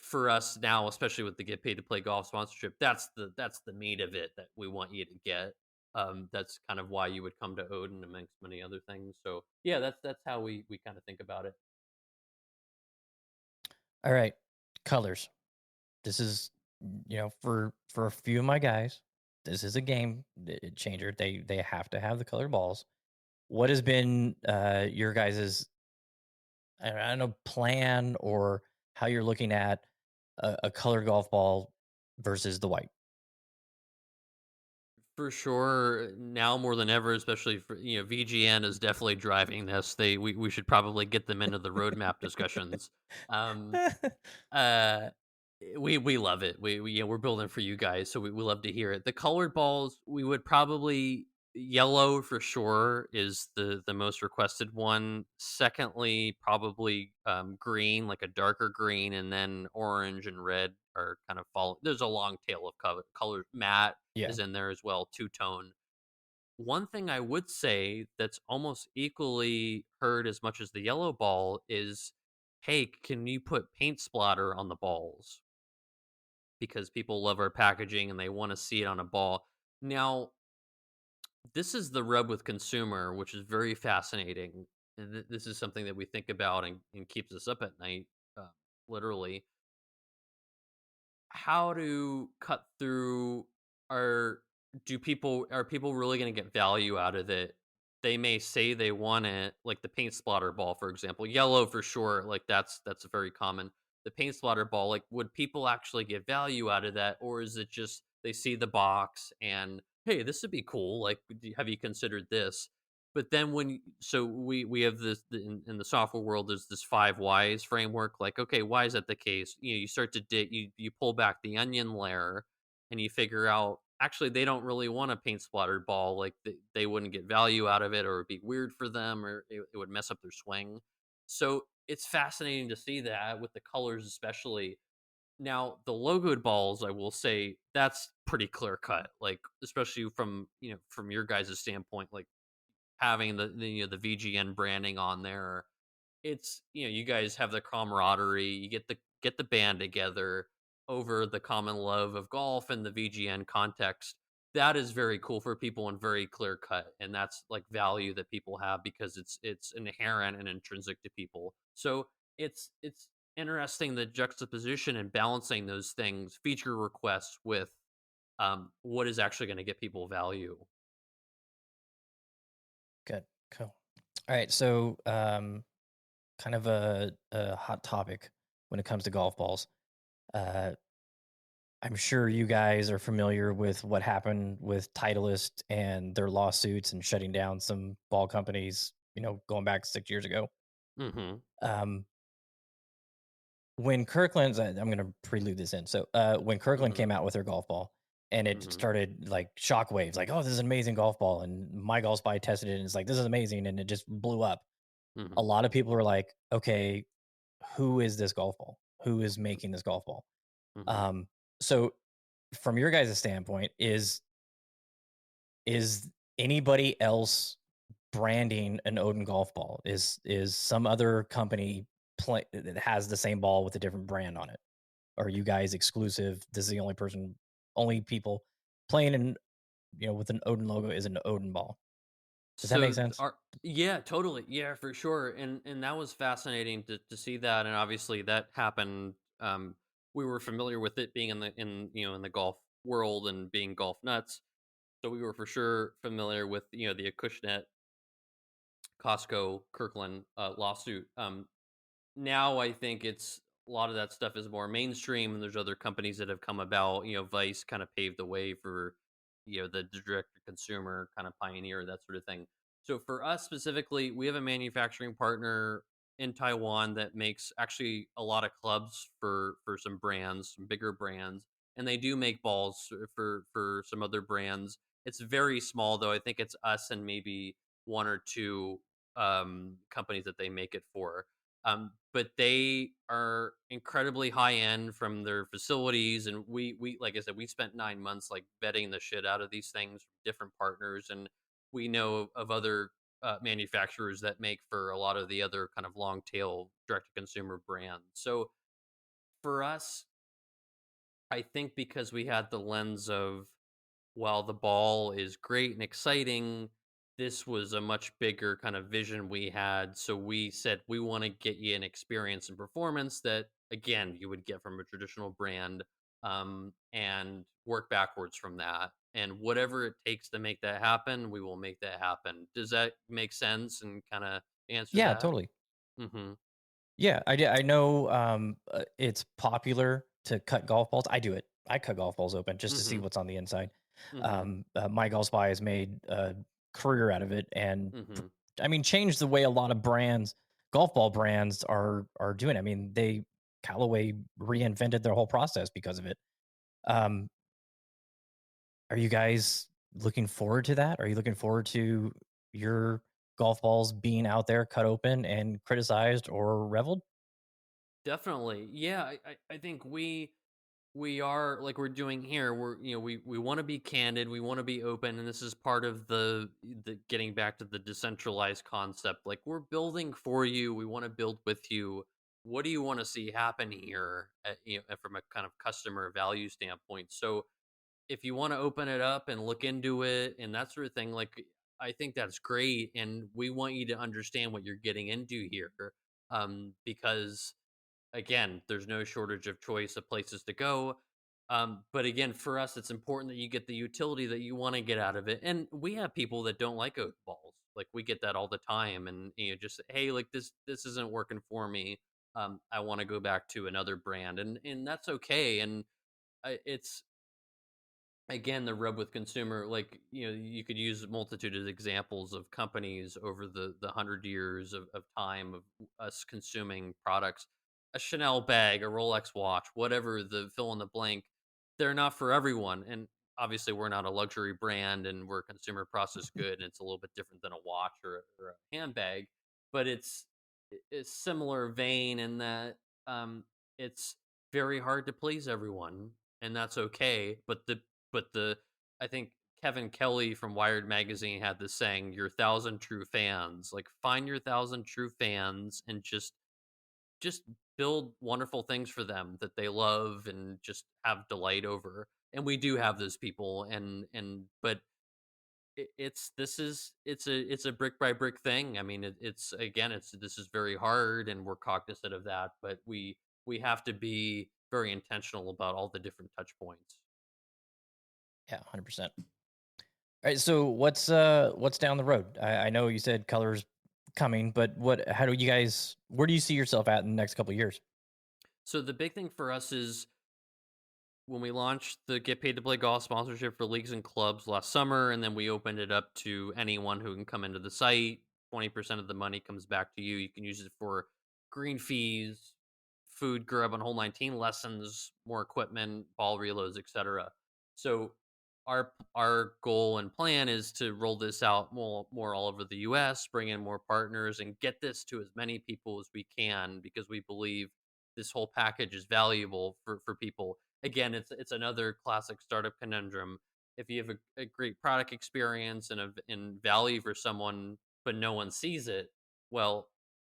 for us now, especially with the get paid to play golf sponsorship, that's the meat of it that we want you to get. That's kind of why you would come to Odin amongst many other things. So yeah, that's how we kind of think about it. All right, colors. This is, for a few of my guys, this is a game changer. They have to have the colored balls. What has been your guys's, I don't know, plan or how you're looking at a colored golf ball versus the white? For sure, now more than ever, especially for VGN is definitely driving this. We should probably get them into the roadmap discussions. Um, uh, we love it. We're building for you guys, so we love to hear it. The colored balls, we would probably, yellow for sure is the most requested one. Secondly, probably green, like a darker green, and then orange and red are kind of follow. There's a long tail of color. Matte Yeah. is in there as well, two tone. One thing I would say that's almost equally heard as much as the yellow ball is, hey, can you put paint splatter on the balls? Because people love our packaging and they want to see it on a ball. Now, this is the rub with consumer, which is very fascinating. And this is something that we think about and keeps us up at night, uh, literally. How to cut through, are are people really going to get value out of it? They may say they want it, like the paint splatter ball, for example, yellow for sure. Like that's very common. The paint splatter ball, like, would people actually get value out of that, or is it just they see the box and, hey, this would be cool? Like, have you considered this? But then so we have this in the software world. There's this five whys framework. Like, okay, why is that the case? You start to dig, you pull back the onion layer, and you figure out actually they don't really want a paint splattered ball. Like, they wouldn't get value out of it, or it'd be weird for them, or it would mess up their swing. So it's fascinating to see that with the colors, especially. Now, the logoed balls, I will say that's pretty clear cut. Like, especially from from your guys' standpoint, like having the VGN branding on there. It's, you guys have the camaraderie. You get the band together over the common love of golf and the VGN context. That is very cool for people and very clear cut, and that's like value that people have because it's inherent and intrinsic to people. So it's interesting, the juxtaposition and balancing those things, feature requests with what is actually going to get people value. Good. Cool. All right. So, kind of a hot topic when it comes to golf balls. Uh, I'm sure you guys are familiar with what happened with Titleist and their lawsuits and shutting down some ball companies, going back 6 years ago. Hmm. Um, when Kirkland's, I'm going to prelude this in. So, when Kirkland Hmm. came out with their golf ball and it Hmm. started like shockwaves, like, oh, this is an amazing golf ball. And my golf spy tested it and it's like, this is amazing. And it just blew up. Hmm. a lot of people are like, okay, who is this golf ball? Who is making this golf ball? Hmm. Um, so from your guys' standpoint, is anybody else branding an Odin golf ball? Is some other company play that has the same ball with a different brand on it? Are you guys exclusive? This is the only people playing in, with an Odin logo is an Odin ball. Does that make So sense? our yeah, totally. Yeah, for sure. And that was fascinating to see that. And obviously that happened. We were familiar with it being in the golf world and being golf nuts. So we were for sure familiar with the Acushnet Costco Kirkland lawsuit. Now I think it's a lot of that stuff is more mainstream, and there's other companies that have come about. Vice kind of paved the way for the direct to consumer kind of pioneer, that sort of thing. So for us specifically, we have a manufacturing partner in Taiwan that makes actually a lot of clubs for some brands, some bigger brands, and they do make balls for some other brands. It's very small though. I think it's us and maybe one or two companies that they make it for. But they are incredibly high end from their facilities, and we like I said, we spent 9 months like vetting the shit out of these things from different partners, and we know of other manufacturers that make for a lot of the other kind of long tail direct to consumer brands. So for us, I think because we had the lens of, while the ball is great and exciting, this was a much bigger kind of vision we had. So we said we want to get you an experience and performance that, again, you would get from a traditional brand, and work backwards from that. And whatever it takes to make that happen, we will make that happen. Does that make sense and kind of answer Yeah, that? totally. Mm-hmm. Yeah, I know, it's popular to cut golf balls. I do it. I cut golf balls open just to see Mm-hmm. what's on the inside. Mm-hmm. My Golf Spy has made a career out of it, and Mm-hmm. I mean, changed the way a lot of golf ball brands are doing. I mean, Callaway reinvented their whole process because of it. Um, are you guys looking forward to that? Are you looking forward to your golf balls being out there cut open and criticized or reveled? Definitely. Yeah, I think we are like we're doing here. We want to be candid, we want to be open, and this is part of the getting back to the decentralized concept. Like, we're building for you, we want to build with you. What do you want to see happen here from a kind of customer value standpoint? So if you want to open it up and look into it and that sort of thing, like, I think that's great, and we want you to understand what you're getting into here, because again, there's no shortage of choice of places to go. But again, for us, it's important that you get the utility that you want to get out of it. And we have people that don't like oat balls. Like, we get that all the time, and just hey, like, this isn't working for me. I want to go back to another brand, and that's okay. And it's, again, the rub with consumer, like, you could use a multitude of examples of companies over the 100 years of time of us consuming products. A Chanel bag, a Rolex watch, whatever, the fill in the blank, they're not for everyone. And obviously we're not a luxury brand, and we're a consumer processed good, and it's a little bit different than a watch or a handbag. But it's similar vein in that, it's very hard to please everyone, and that's okay. But I think Kevin Kelly from Wired magazine had this saying, "Your thousand true fans." Like, find your thousand true fans and just build wonderful things for them that they love and just have delight over. And we do have those people, and but it's a brick by brick thing. I mean, it's, again, it's this is very hard, and we're cognizant of that. But we have to be very intentional about all the different touch points. Yeah, 100%. All right, so what's down the road? I know you said colors coming, but where do you see yourself at in the next couple of years? So the big thing for us is when we launched the Get Paid to Play Golf sponsorship for leagues and clubs last summer, and then we opened it up to anyone who can come into the site. 20% of the money comes back to you. You can use it for green fees, food, grub, and whole 19 lessons, more equipment, ball reloads, etc. So our goal and plan is to roll this out more all over the US, bring in more partners, and get this to as many people as we can, because we believe this whole package is valuable for people. Again, it's another classic startup conundrum. If you have a great product experience and value for someone, but no one sees it, well,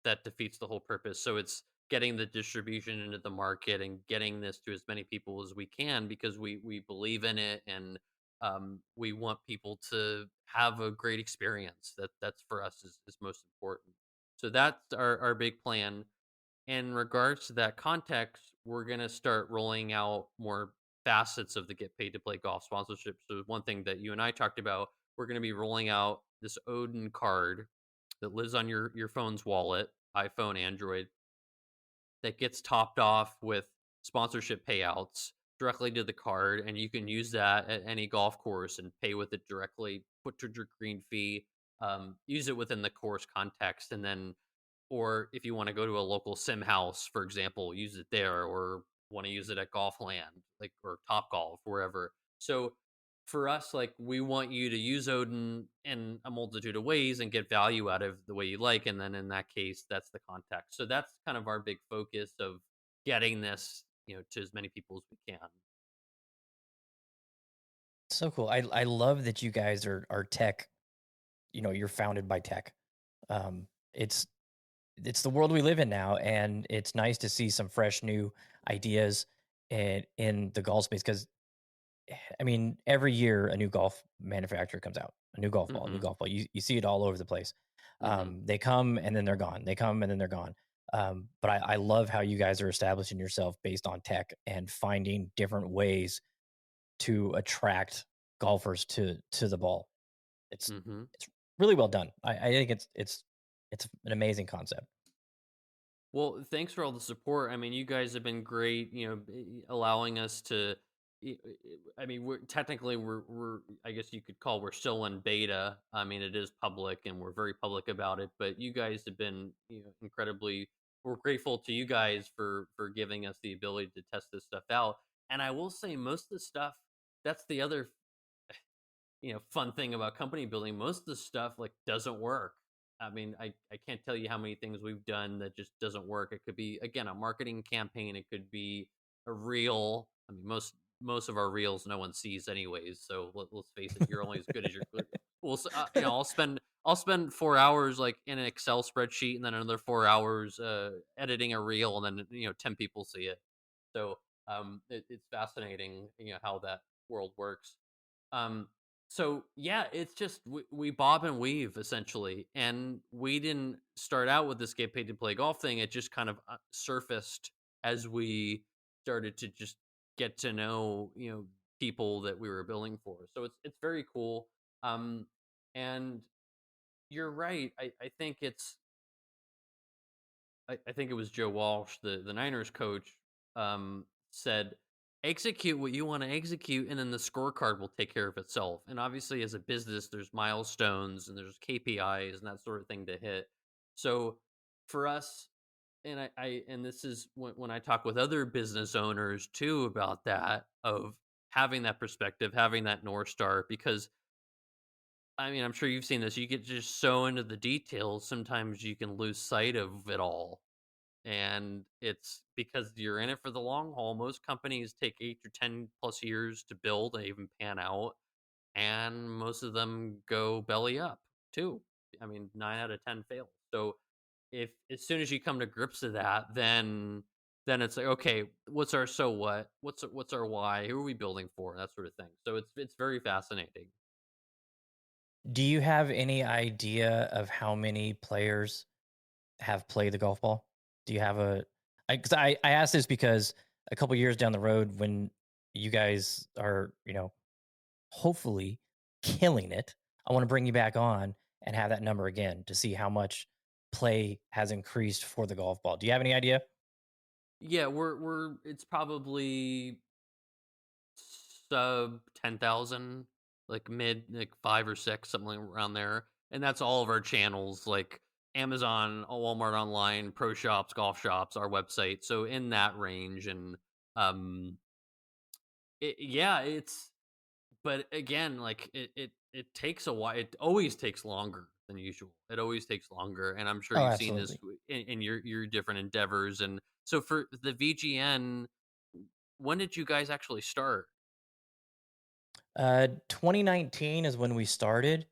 that defeats the whole purpose. So it's getting the distribution into the market and getting this to as many people as we can, because we believe in it, and we want people to have a great experience. That's for us is most important. So that's our big plan. In regards to that context, we're going to start rolling out more facets of the get paid to play golf sponsorship. So one thing that you and I talked about, we're going to be rolling out this Odin card that lives on your phone's wallet, iPhone, Android, that gets topped off with sponsorship payouts directly to the card, and you can use that at any golf course and pay with it directly, put your green fee, use it within the course context, and then, or if you want to go to a local sim house, for example, use it there, or want to use it at Golfland, like, or Top Golf, wherever. So for us, like, we want you to use Odin in a multitude of ways and get value out of the way you like. And then in that case, that's the context. So that's kind of our big focus of getting this, to as many people as we can. So cool. I love that you guys are tech. You're founded by tech. Um, it's it's the world we live in now, and it's nice to see some fresh new ideas in the golf space. Because I mean, every year a new golf manufacturer comes out, a new golf ball, a new Mm-hmm. golf ball. You see it all over the place. Mm-hmm. They come and then they're gone. They come and then they're gone. But I love how you guys are establishing yourself based on tech and finding different ways to attract golfers to the ball. It's Mm-hmm. it's really well done. I think it's an amazing concept. Well, thanks for all the support. I mean, you guys have been great, allowing us to. I mean, we're I guess you could call, we're still in beta. I mean, it is public and we're very public about it, but you guys have been, incredibly. We're grateful to you guys for giving us the ability to test this stuff out. And I will say, most of the stuff. That's the other fun thing about company building. Most of the stuff, like, doesn't work. I mean, I can't tell you how many things we've done that just doesn't work. It could be, again, a marketing campaign, it could be a reel. I mean, most of our reels no one sees anyways, so let's face it, you're only as good as your well, I'll spend 4 hours, like, in an Excel spreadsheet, and then another 4 hours editing a reel, and then 10 people see it. So it's fascinating, how that world works. um so yeah, it's just we bob and weave, essentially, and we didn't start out with this get paid to play golf thing. It just kind of surfaced as we started to just get to know, people that we were building for. So it's very cool. And you're right. I think I think it was Joe Walsh, the Niners coach, said, execute what you want to execute, and then the scorecard will take care of itself. And obviously, as a business, there's milestones and there's KPIs and that sort of thing to hit. So for us, and and this is when I talk with other business owners too about that, of having that perspective, having that North Star, because I mean, I'm sure you've seen this. You get just so into the details, sometimes you can lose sight of it all, and it's because you're in it for the long haul. Most companies take 8 or 10 plus years to build and even pan out, and most of them go belly up too. I mean, 9 out of 10 fail. So if as soon as you come to grips with that, then it's like, okay, what's our so what? What's our why? Who are we building for? That sort of thing. So it's very fascinating. Do you have any idea of how many players have played the golf ball? Do you have a? Because I asked this because a couple years down the road, when you guys are hopefully killing it, I want to bring you back on and have that number again to see how much play has increased for the golf ball. Do you have any idea? Yeah, we're it's probably sub 10,000, like mid, like 5 or 6, something around there. And that's all of our channels, like Amazon, Walmart online, pro shops, golf shops, our website. So in that range. And um yeah, it's but again, like it takes a while. It always takes longer than usual. It always takes longer, and I'm sure Oh, you've seen this absolutely. in your different endeavors. And so for the VGN, when did you guys actually start? 2019 is when we started.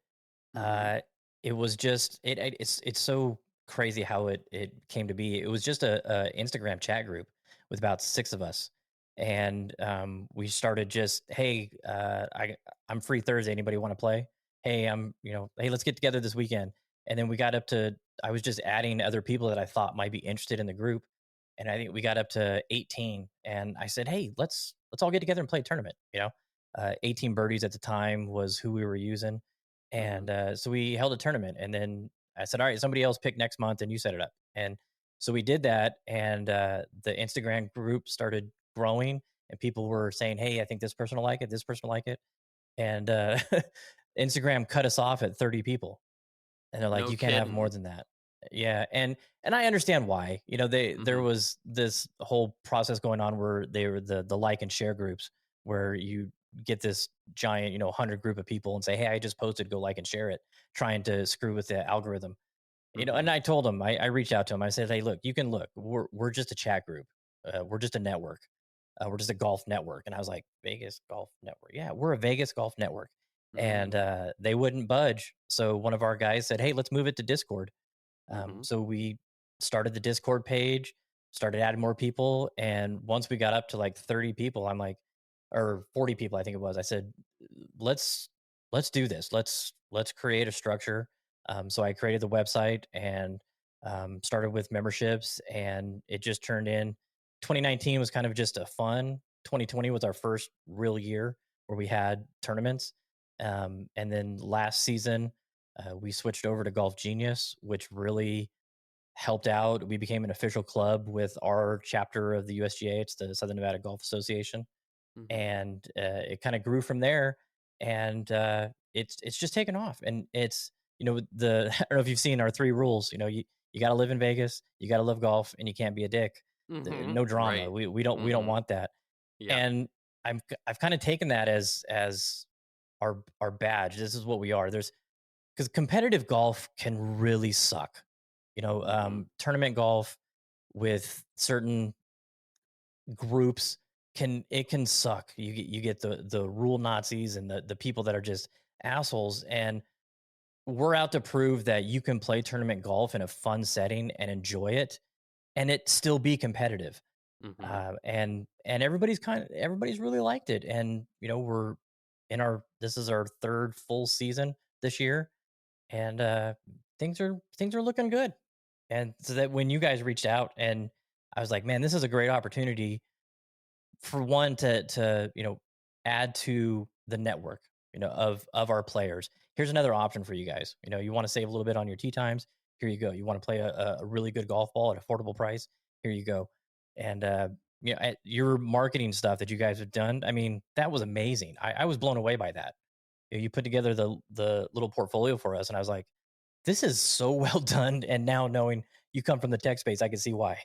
Mm-hmm. Uh, it was just it's so crazy how it came to be. It was just a Instagram chat group with about 6 of us, and we started just, hey, I'm free Thursday. Anybody want to play? Hey, hey, let's get together this weekend. And then we got up to, I was just adding other people that I thought might be interested in the group, and I think we got up to 18. And I said, hey, let's all get together and play a tournament. 18 birdies at the time was who we were using, Mm-hmm. and so we held a tournament. And then I said, all right, somebody else pick next month and you set it up. And so we did that. And the Instagram group started growing, and people were saying, hey, I think this person will like it. This person will like it. And Instagram cut us off at 30 people. And they're like, No you can't have more kidding. than that. Yeah. And I understand why. There Mm-hmm. was this whole process going on where they were the like and share groups, where you get this giant, 100 group of people and say, hey, I just posted, go like and share it, trying to screw with the algorithm. Mm-hmm. And I told him, I reached out to him. I said, hey, look, you can look, we're just a chat group. We're just a network. We're just a golf network. And I was like, Vegas Golf Network. Yeah, we're a Vegas Golf Network. Mm-hmm. And they wouldn't budge. So one of our guys said, hey, let's move it to Discord. Mm-hmm. So we started the Discord page, started adding more people. And once we got up to like 30 people, I'm like, or 40 people, I think it was, I said, let's do this. Let's create a structure. So I created the website and started with memberships, and it just turned in. 2019 was kind of just a fun. 2020 was our first real year where we had tournaments. And then last season, we switched over to Golf Genius, which really helped out. We became an official club with our chapter of the USGA. It's the Southern Nevada Golf Association, Mm-hmm. and it kind of grew from there. And it's just taken off. And it's, the I don't know if you've seen our 3 rules. You got to live in Vegas, you got to love golf, and you can't be a dick. Mm-hmm. No drama. Right. We don't Mm-hmm. want that. Yeah. And I've kind of taken that as our badge. This is what we are. There's Because competitive golf can really suck. Mm-hmm. Tournament golf with certain groups can suck. You get the rule Nazis and the people that are just assholes. And we're out to prove that you can play tournament golf in a fun setting and enjoy it, and it still be competitive. Mm-hmm. And everybody's really liked it. And we're in our this is our third full season this year, and things are looking good. And so that when you guys reached out, and I was like, man, this is a great opportunity for one to add to the network, of our players. Here's another option for you guys. You want to save a little bit on your tee times, here you go. You want to play a really good golf ball at affordable price, here you go. And your marketing stuff that you guys have done, I mean, that was amazing. I was blown away by that. You put together the little portfolio for us, and I was like, this is so well done. And now, knowing you come from the tech space, I can see why.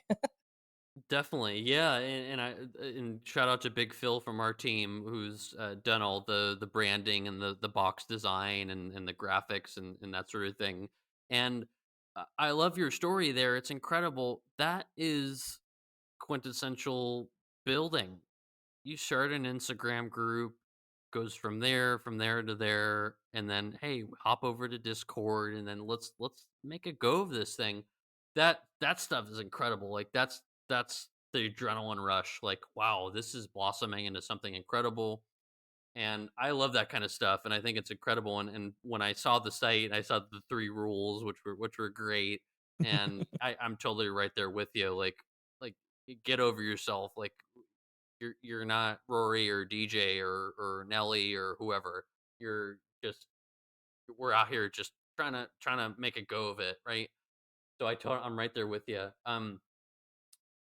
Definitely, yeah, and shout out to Big Phil from our team who's done all the branding and the box design and the graphics and that sort of thing. And I love your story there. It's incredible. That is quintessential building. You start an Instagram group, goes from there to there, and then hey, hop over to Discord, and then let's make a go of this thing. That stuff is incredible. Like that's the adrenaline rush. Like wow, this is blossoming into something incredible, and I love that kind of stuff. And I think it's incredible. And when I saw the site, I saw the 3 rules, which were great, and I'm totally right there with you. Like get over yourself. Like you're not Rory or DJ or Nelly or whoever. You're just we're out here just trying to make a go of it, right? So I'm right there with you.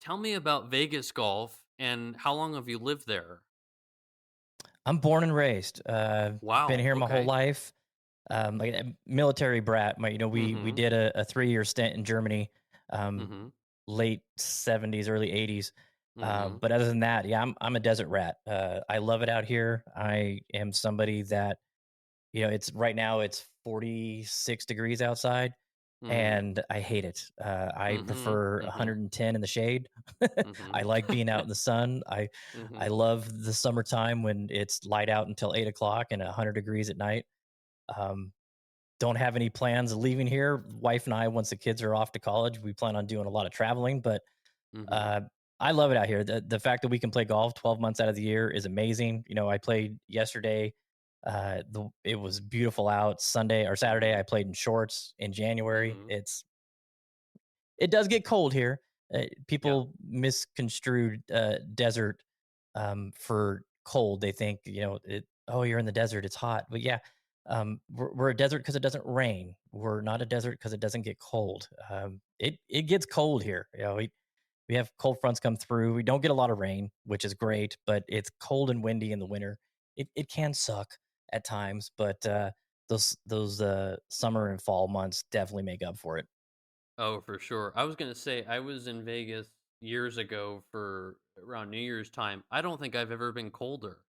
Tell me about Vegas golf and how long have you lived there? I'm born and raised. Been Wow. here my whole Okay. life. Like a military brat. We Mm-hmm. did a 3-year stint in Germany, um, Mm-hmm. late '70s, early '80s. Mhm. But other than that, yeah, I'm a desert rat. I love it out here. I am somebody that, it's right now it's 46 degrees outside, Mhm. and I hate it. I Mhm. prefer Mhm. 110 in the shade. I Mhm. like being out in the sun. I Mhm. love the summertime when it's light out until 8 o'clock and 100 degrees at night. Um, don't have any plans of leaving here. Wife and I, once the kids are off to college, we plan on doing a lot of traveling. But Mhm. uh, I love it out here. The fact that we can play golf 12 months out of the year is amazing. I played yesterday. It was beautiful out. Sunday or Saturday, Mhm. I played in shorts. In January, Mhm. it does get cold here. Yeah. People misconstrued desert for cold. They think, oh, you're in the desert, it's hot. But yeah, we're a desert because it doesn't rain. We're not a desert because it doesn't get cold. It gets cold here. We have cold fronts come through. We don't get a lot of rain, which is great, but it's cold and windy in the winter. It can suck at times, but those summer and fall months definitely make up for it. Oh, for sure. I was gonna say I was in Vegas years ago for around New Year's time. I don't think I've ever been colder.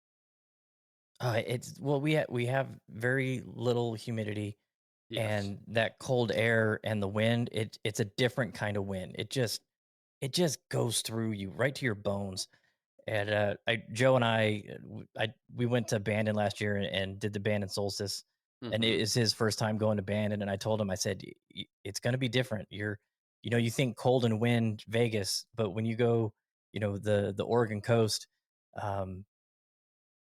It's well, we have very little humidity, Yes. and that cold air and the wind. It's a different kind of wind. It just goes through you right to your bones. And Joe and we went to Bandon last year and did the Bandon Solstice, and it Mhm. is his first time going to Bandon. And I told him, I said, It's going to be different. You think cold and wind Vegas, but when you go, the Oregon coast, um,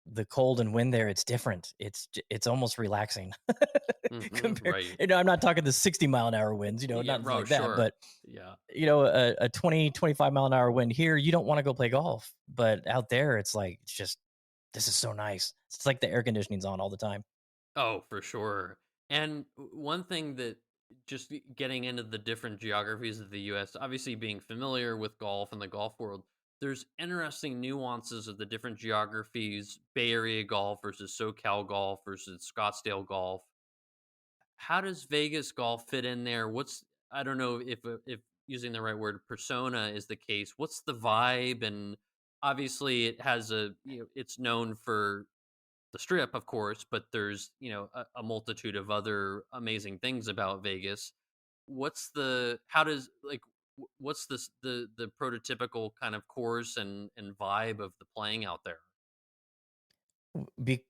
the cold and wind there, it's different. It's almost relaxing Mhm. compared. Right. I'm not talking the 60-mile-an-hour winds, Yeah. nothing Oh, like that, sure. but Yeah. a 20-25 mile an hour wind here, you don't want to go play golf. But out there, it's like, this is so nice. It's like the air conditioning's on all the time. Oh, for sure. And one thing that just getting into the different geographies of the US, obviously being familiar with golf and the golf world, there's interesting nuances of the different geographies, Bay Area golf versus SoCal golf versus Scottsdale golf. How does Vegas golf fit in there? I don't know if using the right word persona is the case. What's the vibe? And obviously it has it's known for the strip, of course, but there's, a multitude of other amazing things about Vegas. How does what's the prototypical kind of course and vibe of the playing out there? Be-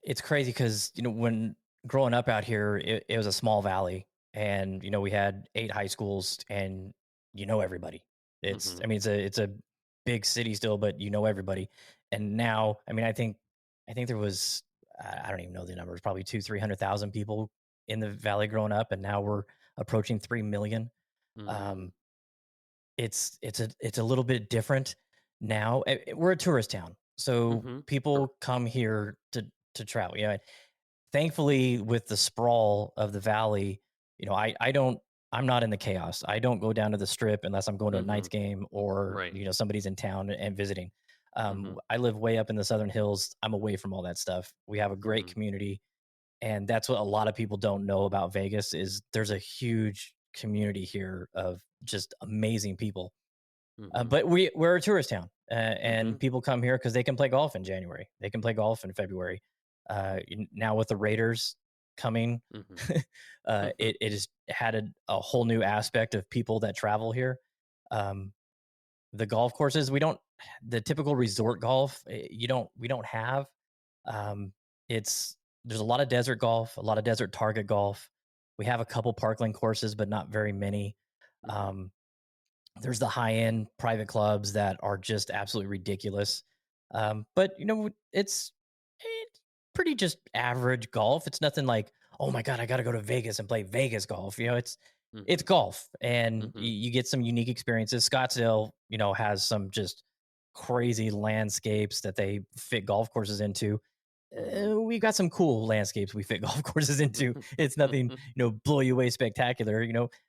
it's crazy because when growing up out here, it was a small valley, and we had 8 high schools, and everybody. Mhm. I mean, it's a big city still, but everybody. And now, I mean, I think there was, I don't even know the numbers, probably 300,000 people in the valley growing up, and now we're approaching 3 million. Mhm. Um, it's a little bit different now. We're a tourist town, so Mhm. Sure. people come here to travel. Thankfully, with the sprawl of the valley, I don't. I'm not in the chaos. I don't go down to the strip unless I'm going to a Knights Mhm. game or Right. somebody's in town and visiting. Mhm. I live way up in the Southern Hills. I'm away from all that stuff. We have a great Mhm. community, and that's what a lot of people don't know about Vegas is there's a huge community here of just amazing people. Mhm. But we're a tourist town, and Mhm. people come here because they can play golf in January. They can play golf in February. Now with the Raiders coming, Mhm. it has had a whole new aspect of people that travel here. Um, the golf courses, we don't, the typical resort golf, we don't have. Um, it's There's a lot of desert golf, a lot of desert target golf. We have a couple parkland courses, but not very many. Mhm. Um, there's the high end private clubs that are just absolutely ridiculous. But it's pretty just average golf. It's nothing like, oh my god, I got to go to Vegas and play Vegas golf. It's Mhm. golf, and Mhm. you get some unique experiences. Scottsdale, has some just crazy landscapes that they fit golf courses into. Mhm. We got some cool landscapes we fit golf courses into. It's nothing, blow you away spectacular.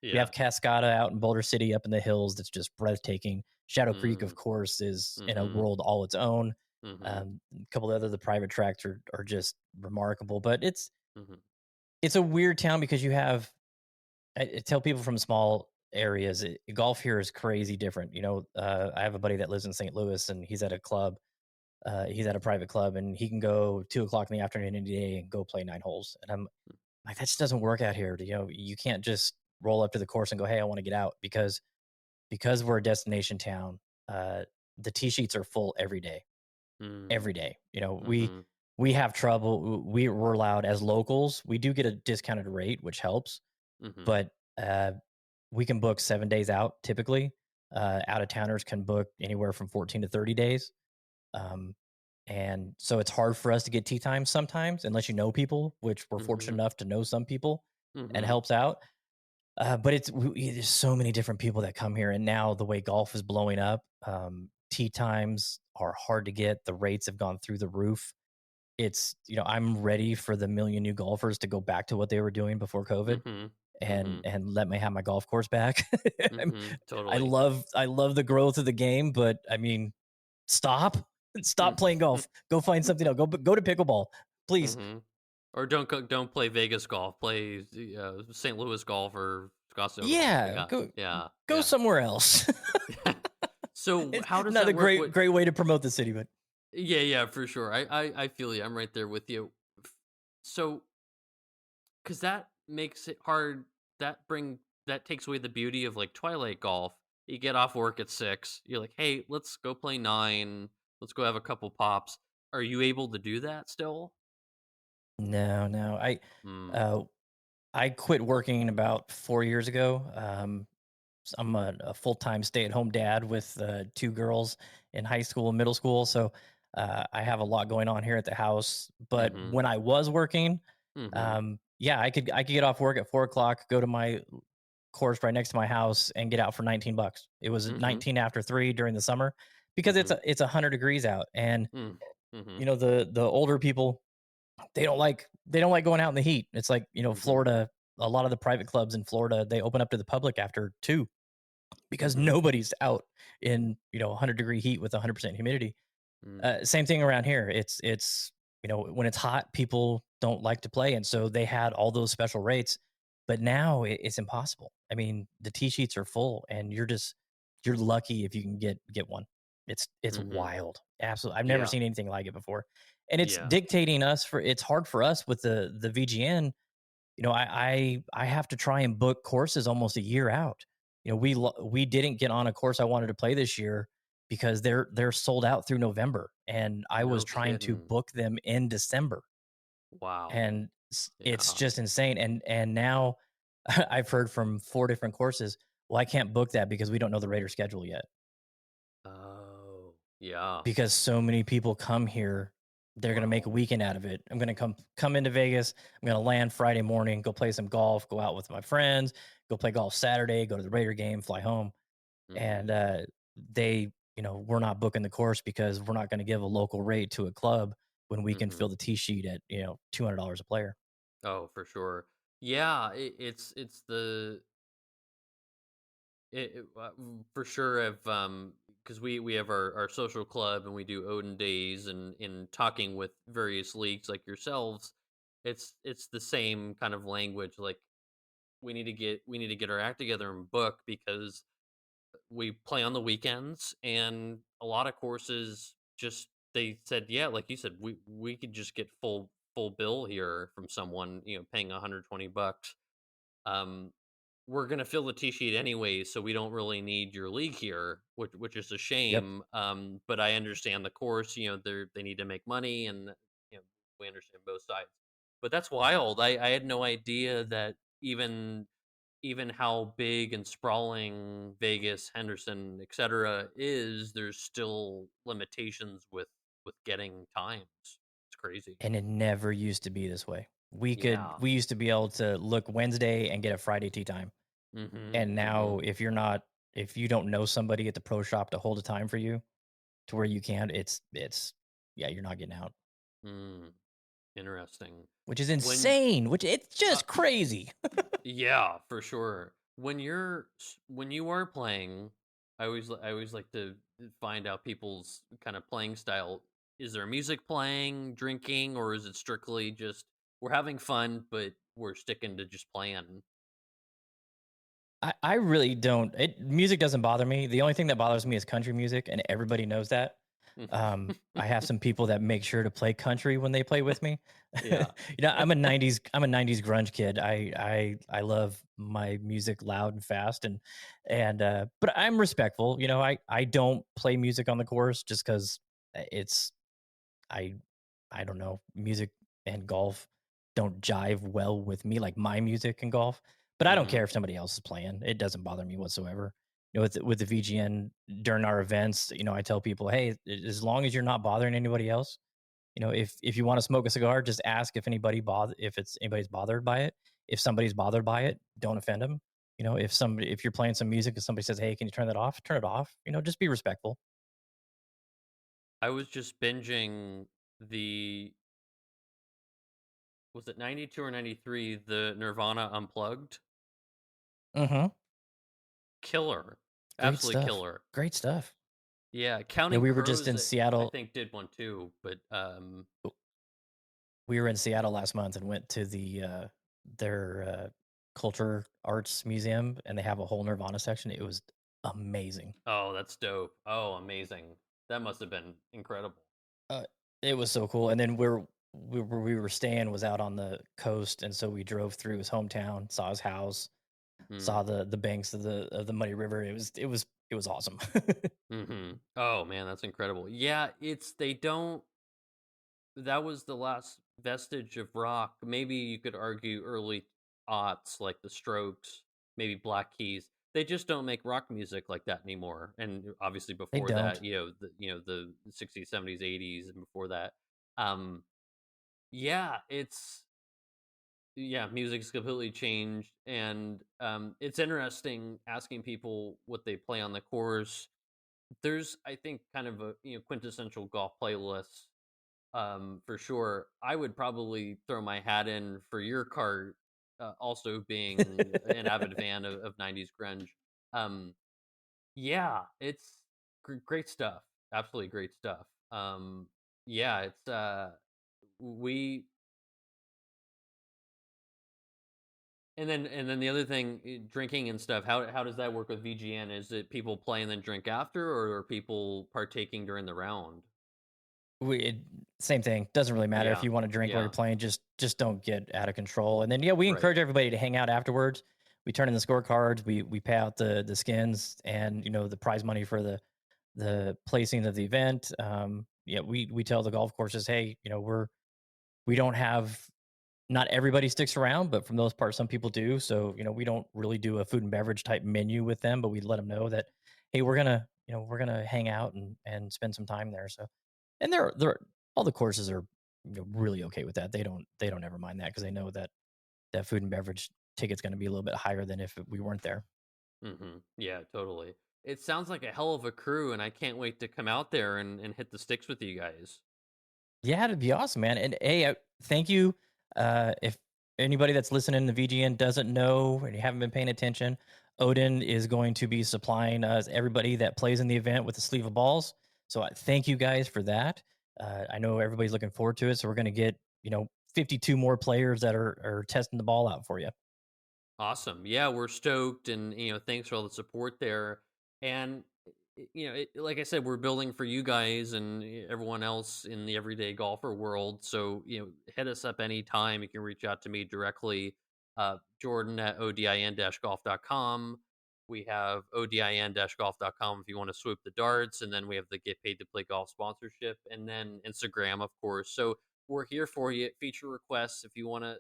We have Yeah. Cascada out in Boulder City up in the hills that's just breathtaking. Shadow Creek, of Mhm. course, is in a Mhm. world all its own. Mhm. A couple of the private tracks are just remarkable, but Mhm. it's a weird town because you have I tell people from small areas, golf here is crazy different. I have a buddy that lives in St. Louis, and he's at a club. He's at a private club, and he can go 2 o'clock in the afternoon any day and go play 9 holes. And I'm like, that just doesn't work out here. You can't just roll up to the course and go, "Hey, I want to get out," because we're a destination town. Uh, the tee sheets are full every day, Mm. every day. Mhm. We have trouble. We're allowed as locals. We do get a discounted rate, which helps, Mhm. but we can book 7 days out typically. Out of towners can book anywhere from 14 to 30 days. Um, and so it's hard for us to get tea time sometimes, unless you know people, which we're fortunate Mhm. enough to know some people, and Mhm. helps out. But there's so many different people that come here, and now the way golf is blowing up, tea times are hard to get. The rates have gone through the roof. I'm ready for the million new golfers to go back to what they were doing before COVID, Mhm. and Mhm. and let me have my golf course back. I'm- Mhm. I Totally. love I love the growth of the game, but I mean, stop, stop playing golf. Go find something else. Go to pickleball, please. Mhm. Or don't play Vegas golf. Play St. Louis golf or Scottsdale golf. Yeah, Yeah. Yeah. go Yeah. somewhere else. So It's how does not that a work? great way to promote the city, but Yeah, yeah, for sure. I feel you. I'm right there with you. So, because that makes it hard. That takes away the beauty of like twilight golf. You get off work at 6. You're like, hey, let's go play 9. Let's go have a couple pops. Are you able to do that still? no, no. Hmm. Uh, I quit working about 4 years ago. I'm a full time stay at home dad with two girls in high school and middle school, so I have a lot going on here at the house. But Mm-hmm. when I was working, Mm-hmm. yeah, I could get off work at 4 o'clock, go to my course right next to my house, and get out for $19. It was Mm-hmm. 19 after 3 during the summer because Mm-hmm. it's 100 degrees out, and Mm-hmm. the older people, they don't like going out in the heat. It's like, Mm-hmm. Florida. A lot of the private clubs in Florida, they open up to the public after 2 because Mm-hmm. nobody's out in 100-degree heat with 100% humidity. Mm-hmm. Same thing around here. When it's hot, people don't like to play, and so they had all those special rates. But now it's impossible. I mean, the tee sheets are full, and you're lucky if you can get one. It's Mm-hmm. wild. Absolutely, I've never Yeah. seen anything like it before, and it's Yeah. dictating us for. It's hard for us with the VGN. I have to try and book courses almost a year out. We didn't get on a course I wanted to play this year because they're sold out through November, and I was No trying to kidding. book them in December, Wow. and it's Yeah. just insane. And now I've heard from 4 different courses. Well, I can't book that because we don't know the Raider schedule yet. Oh. Yeah. Because so many people come here, they're gonna make Wow. a weekend out of it. I'm gonna come into Vegas. I'm gonna land Friday morning, go play some golf, go out with my friends, go play golf Saturday, go to the Raider game, fly home. Mm-hmm. And we're not booking the course because we're not gonna give a local rate to a club when we can Mm-hmm. fill the tee sheet at $200 a player. Oh, for sure. Yeah, it's the for sure have because we have our social club and we do Odin days and in talking with various leagues like yourselves, it's the same kind of language. Like we need to get our act together and book because we play on the weekends and a lot of courses just they said yeah like you said we could just get full bill here from someone paying 120 bucks. um we're gonna fill the T sheet anyway, so we don't really need your league here, which is a Yep. shame. But I understand the course. They need to make money, and you know we understand both sides. But that's wild. I had no idea that even how big and sprawling Vegas, Henderson, etc. is, there's still limitations with getting times. It's crazy. And it never used to be this way. We could Yeah. we used to be able to look Wednesday and get a Friday tee time. Mm-hmm. And Mm-hmm. now if you don't know somebody at the pro shop to hold a time for you to where you can, it's yeah, you're not getting out, Mm, interesting. which is When insane, which it's uh, just crazy. yeah, for sure. When you are playing, I always like to find out people's kind of playing style. Is there music playing, drinking, or is it strictly just we're having fun, but we're sticking to just playing? I really don't. Music doesn't bother me. The only thing that bothers me is country music, and everybody knows that. I have some people that make sure to play country when they play with me. Yeah. I'm a '90s grunge kid. I love my music loud and fast, but I'm respectful. I don't play music on the course just because it's I I don't know, music and golf don't jive well with me, like my music and golf. But I don't Hmm. care if somebody else is playing. It doesn't bother me whatsoever. With the VGN during our events, I tell people, hey, as long as you're not bothering anybody else, if you want to smoke a cigar, just ask if anybody's bothered by it. If somebody's bothered by it, don't offend them. If you're playing some music and somebody says, hey, can you turn that off? Turn it off. Just be respectful. I was just binging the was it 92 or 93, the Nirvana Unplugged? Hmm. Killer. Great Absolutely stuff. killer. Great stuff. Yeah, Yeah, Counting we were just Crows, in I Seattle. think did one too, but We were in Seattle last month and went to their culture arts museum, and they have a whole Nirvana section. It was amazing. oh, that's dope. Oh, amazing. That must have been incredible. Uh, it was so cool. And then where we were staying was out on the coast, and so we drove through his hometown, saw his house, Mm. saw the banks of the Muddy River. It was awesome. Mhm. Oh man, that's incredible. Yeah, it's they don't that was the last vestige of rock. Maybe you could argue early aughts like the Strokes, maybe Black Keys. They just don't make rock music like that anymore. And obviously They before that, don't. the 60s, 70s, 80s and before that. Um yeah, music's completely changed and it's interesting asking people what they play on the course. There's I think kind of a quintessential golf playlist for sure. I would probably throw my hat in for your cart, also being an avid fan of 90s grunge. Um, yeah, it's great stuff. Absolutely great stuff. Yeah, it's we and then the other thing, drinking and stuff. How does that work with VGN? Is it people play and then drink after, or are people partaking during the round? we it, Same thing. Doesn't really matter if Yeah, you want to drink while you're yeah, playing. Just don't get out of control. And then yeah, we right. encourage everybody to hang out afterwards. We turn in the scorecards. We pay out the skins and the prize money for the placing of the event. Yeah, we tell the golf courses, hey, we don't have not everybody sticks around, but from those parts, some people do. So, we don't really do a food and beverage type menu with them, but we let them know that, hey, we're gonna hang out and spend some time there. So, and they're all the courses are really okay with that. They don't ever mind that because they know that food and beverage ticket's going to be a little bit higher than if we weren't there. Yeah, totally. It sounds like a hell of a crew, and I can't wait to come out there and hit the sticks with you guys. Yeah, it'd be awesome, man. And hey, thank you. If anybody that's listening to VGN doesn't know and you haven't been paying attention, Odin is going to be supplying us everybody that plays in the event with a sleeve of balls. So thank you guys for that. I know everybody's looking forward to it. So we're going to get 52 more players that are testing the ball out for you. Awesome. Yeah, we're stoked, and thanks for all the support there. And like I said, we're building for you guys and everyone else in the everyday golfer world. So hit us up anytime. You can reach out to me directly, Jordan at odin-golf.com. We have odin-golf.com if you want to swoop the darts, and then we have the get paid to play golf sponsorship, and then Instagram, of course. So we're here for you. Feature requests if you want to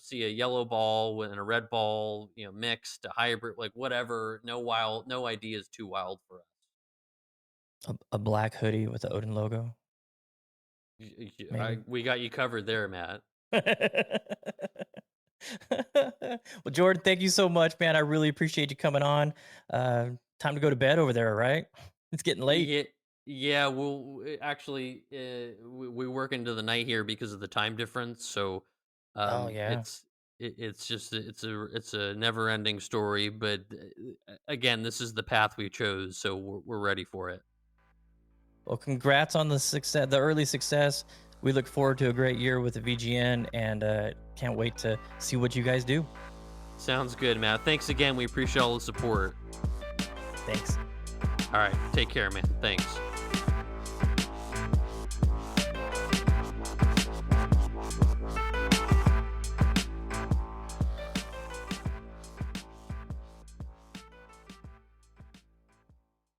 see a yellow ball and a red ball, mixed, a hybrid, like whatever. No idea is too wild for us. A black hoodie with the Odin logo, maybe. We got you covered there, Matt. Well, Jordan, thank you so much, man. I really appreciate you coming on. Time to go to bed over there, right? It's getting late. Yeah, yeah. Well, actually, we work into the night here because of the time difference. So, Oh yeah. it's just it's a never ending story. But again, this is the path we chose, so we're ready for it. Well, congrats on the success, the early success. We look forward to a great year with the VGN, and can't wait to see what you guys do. Sounds good, Matt. Thanks again. We appreciate all the support. Thanks. All right. Take care, man. Thanks.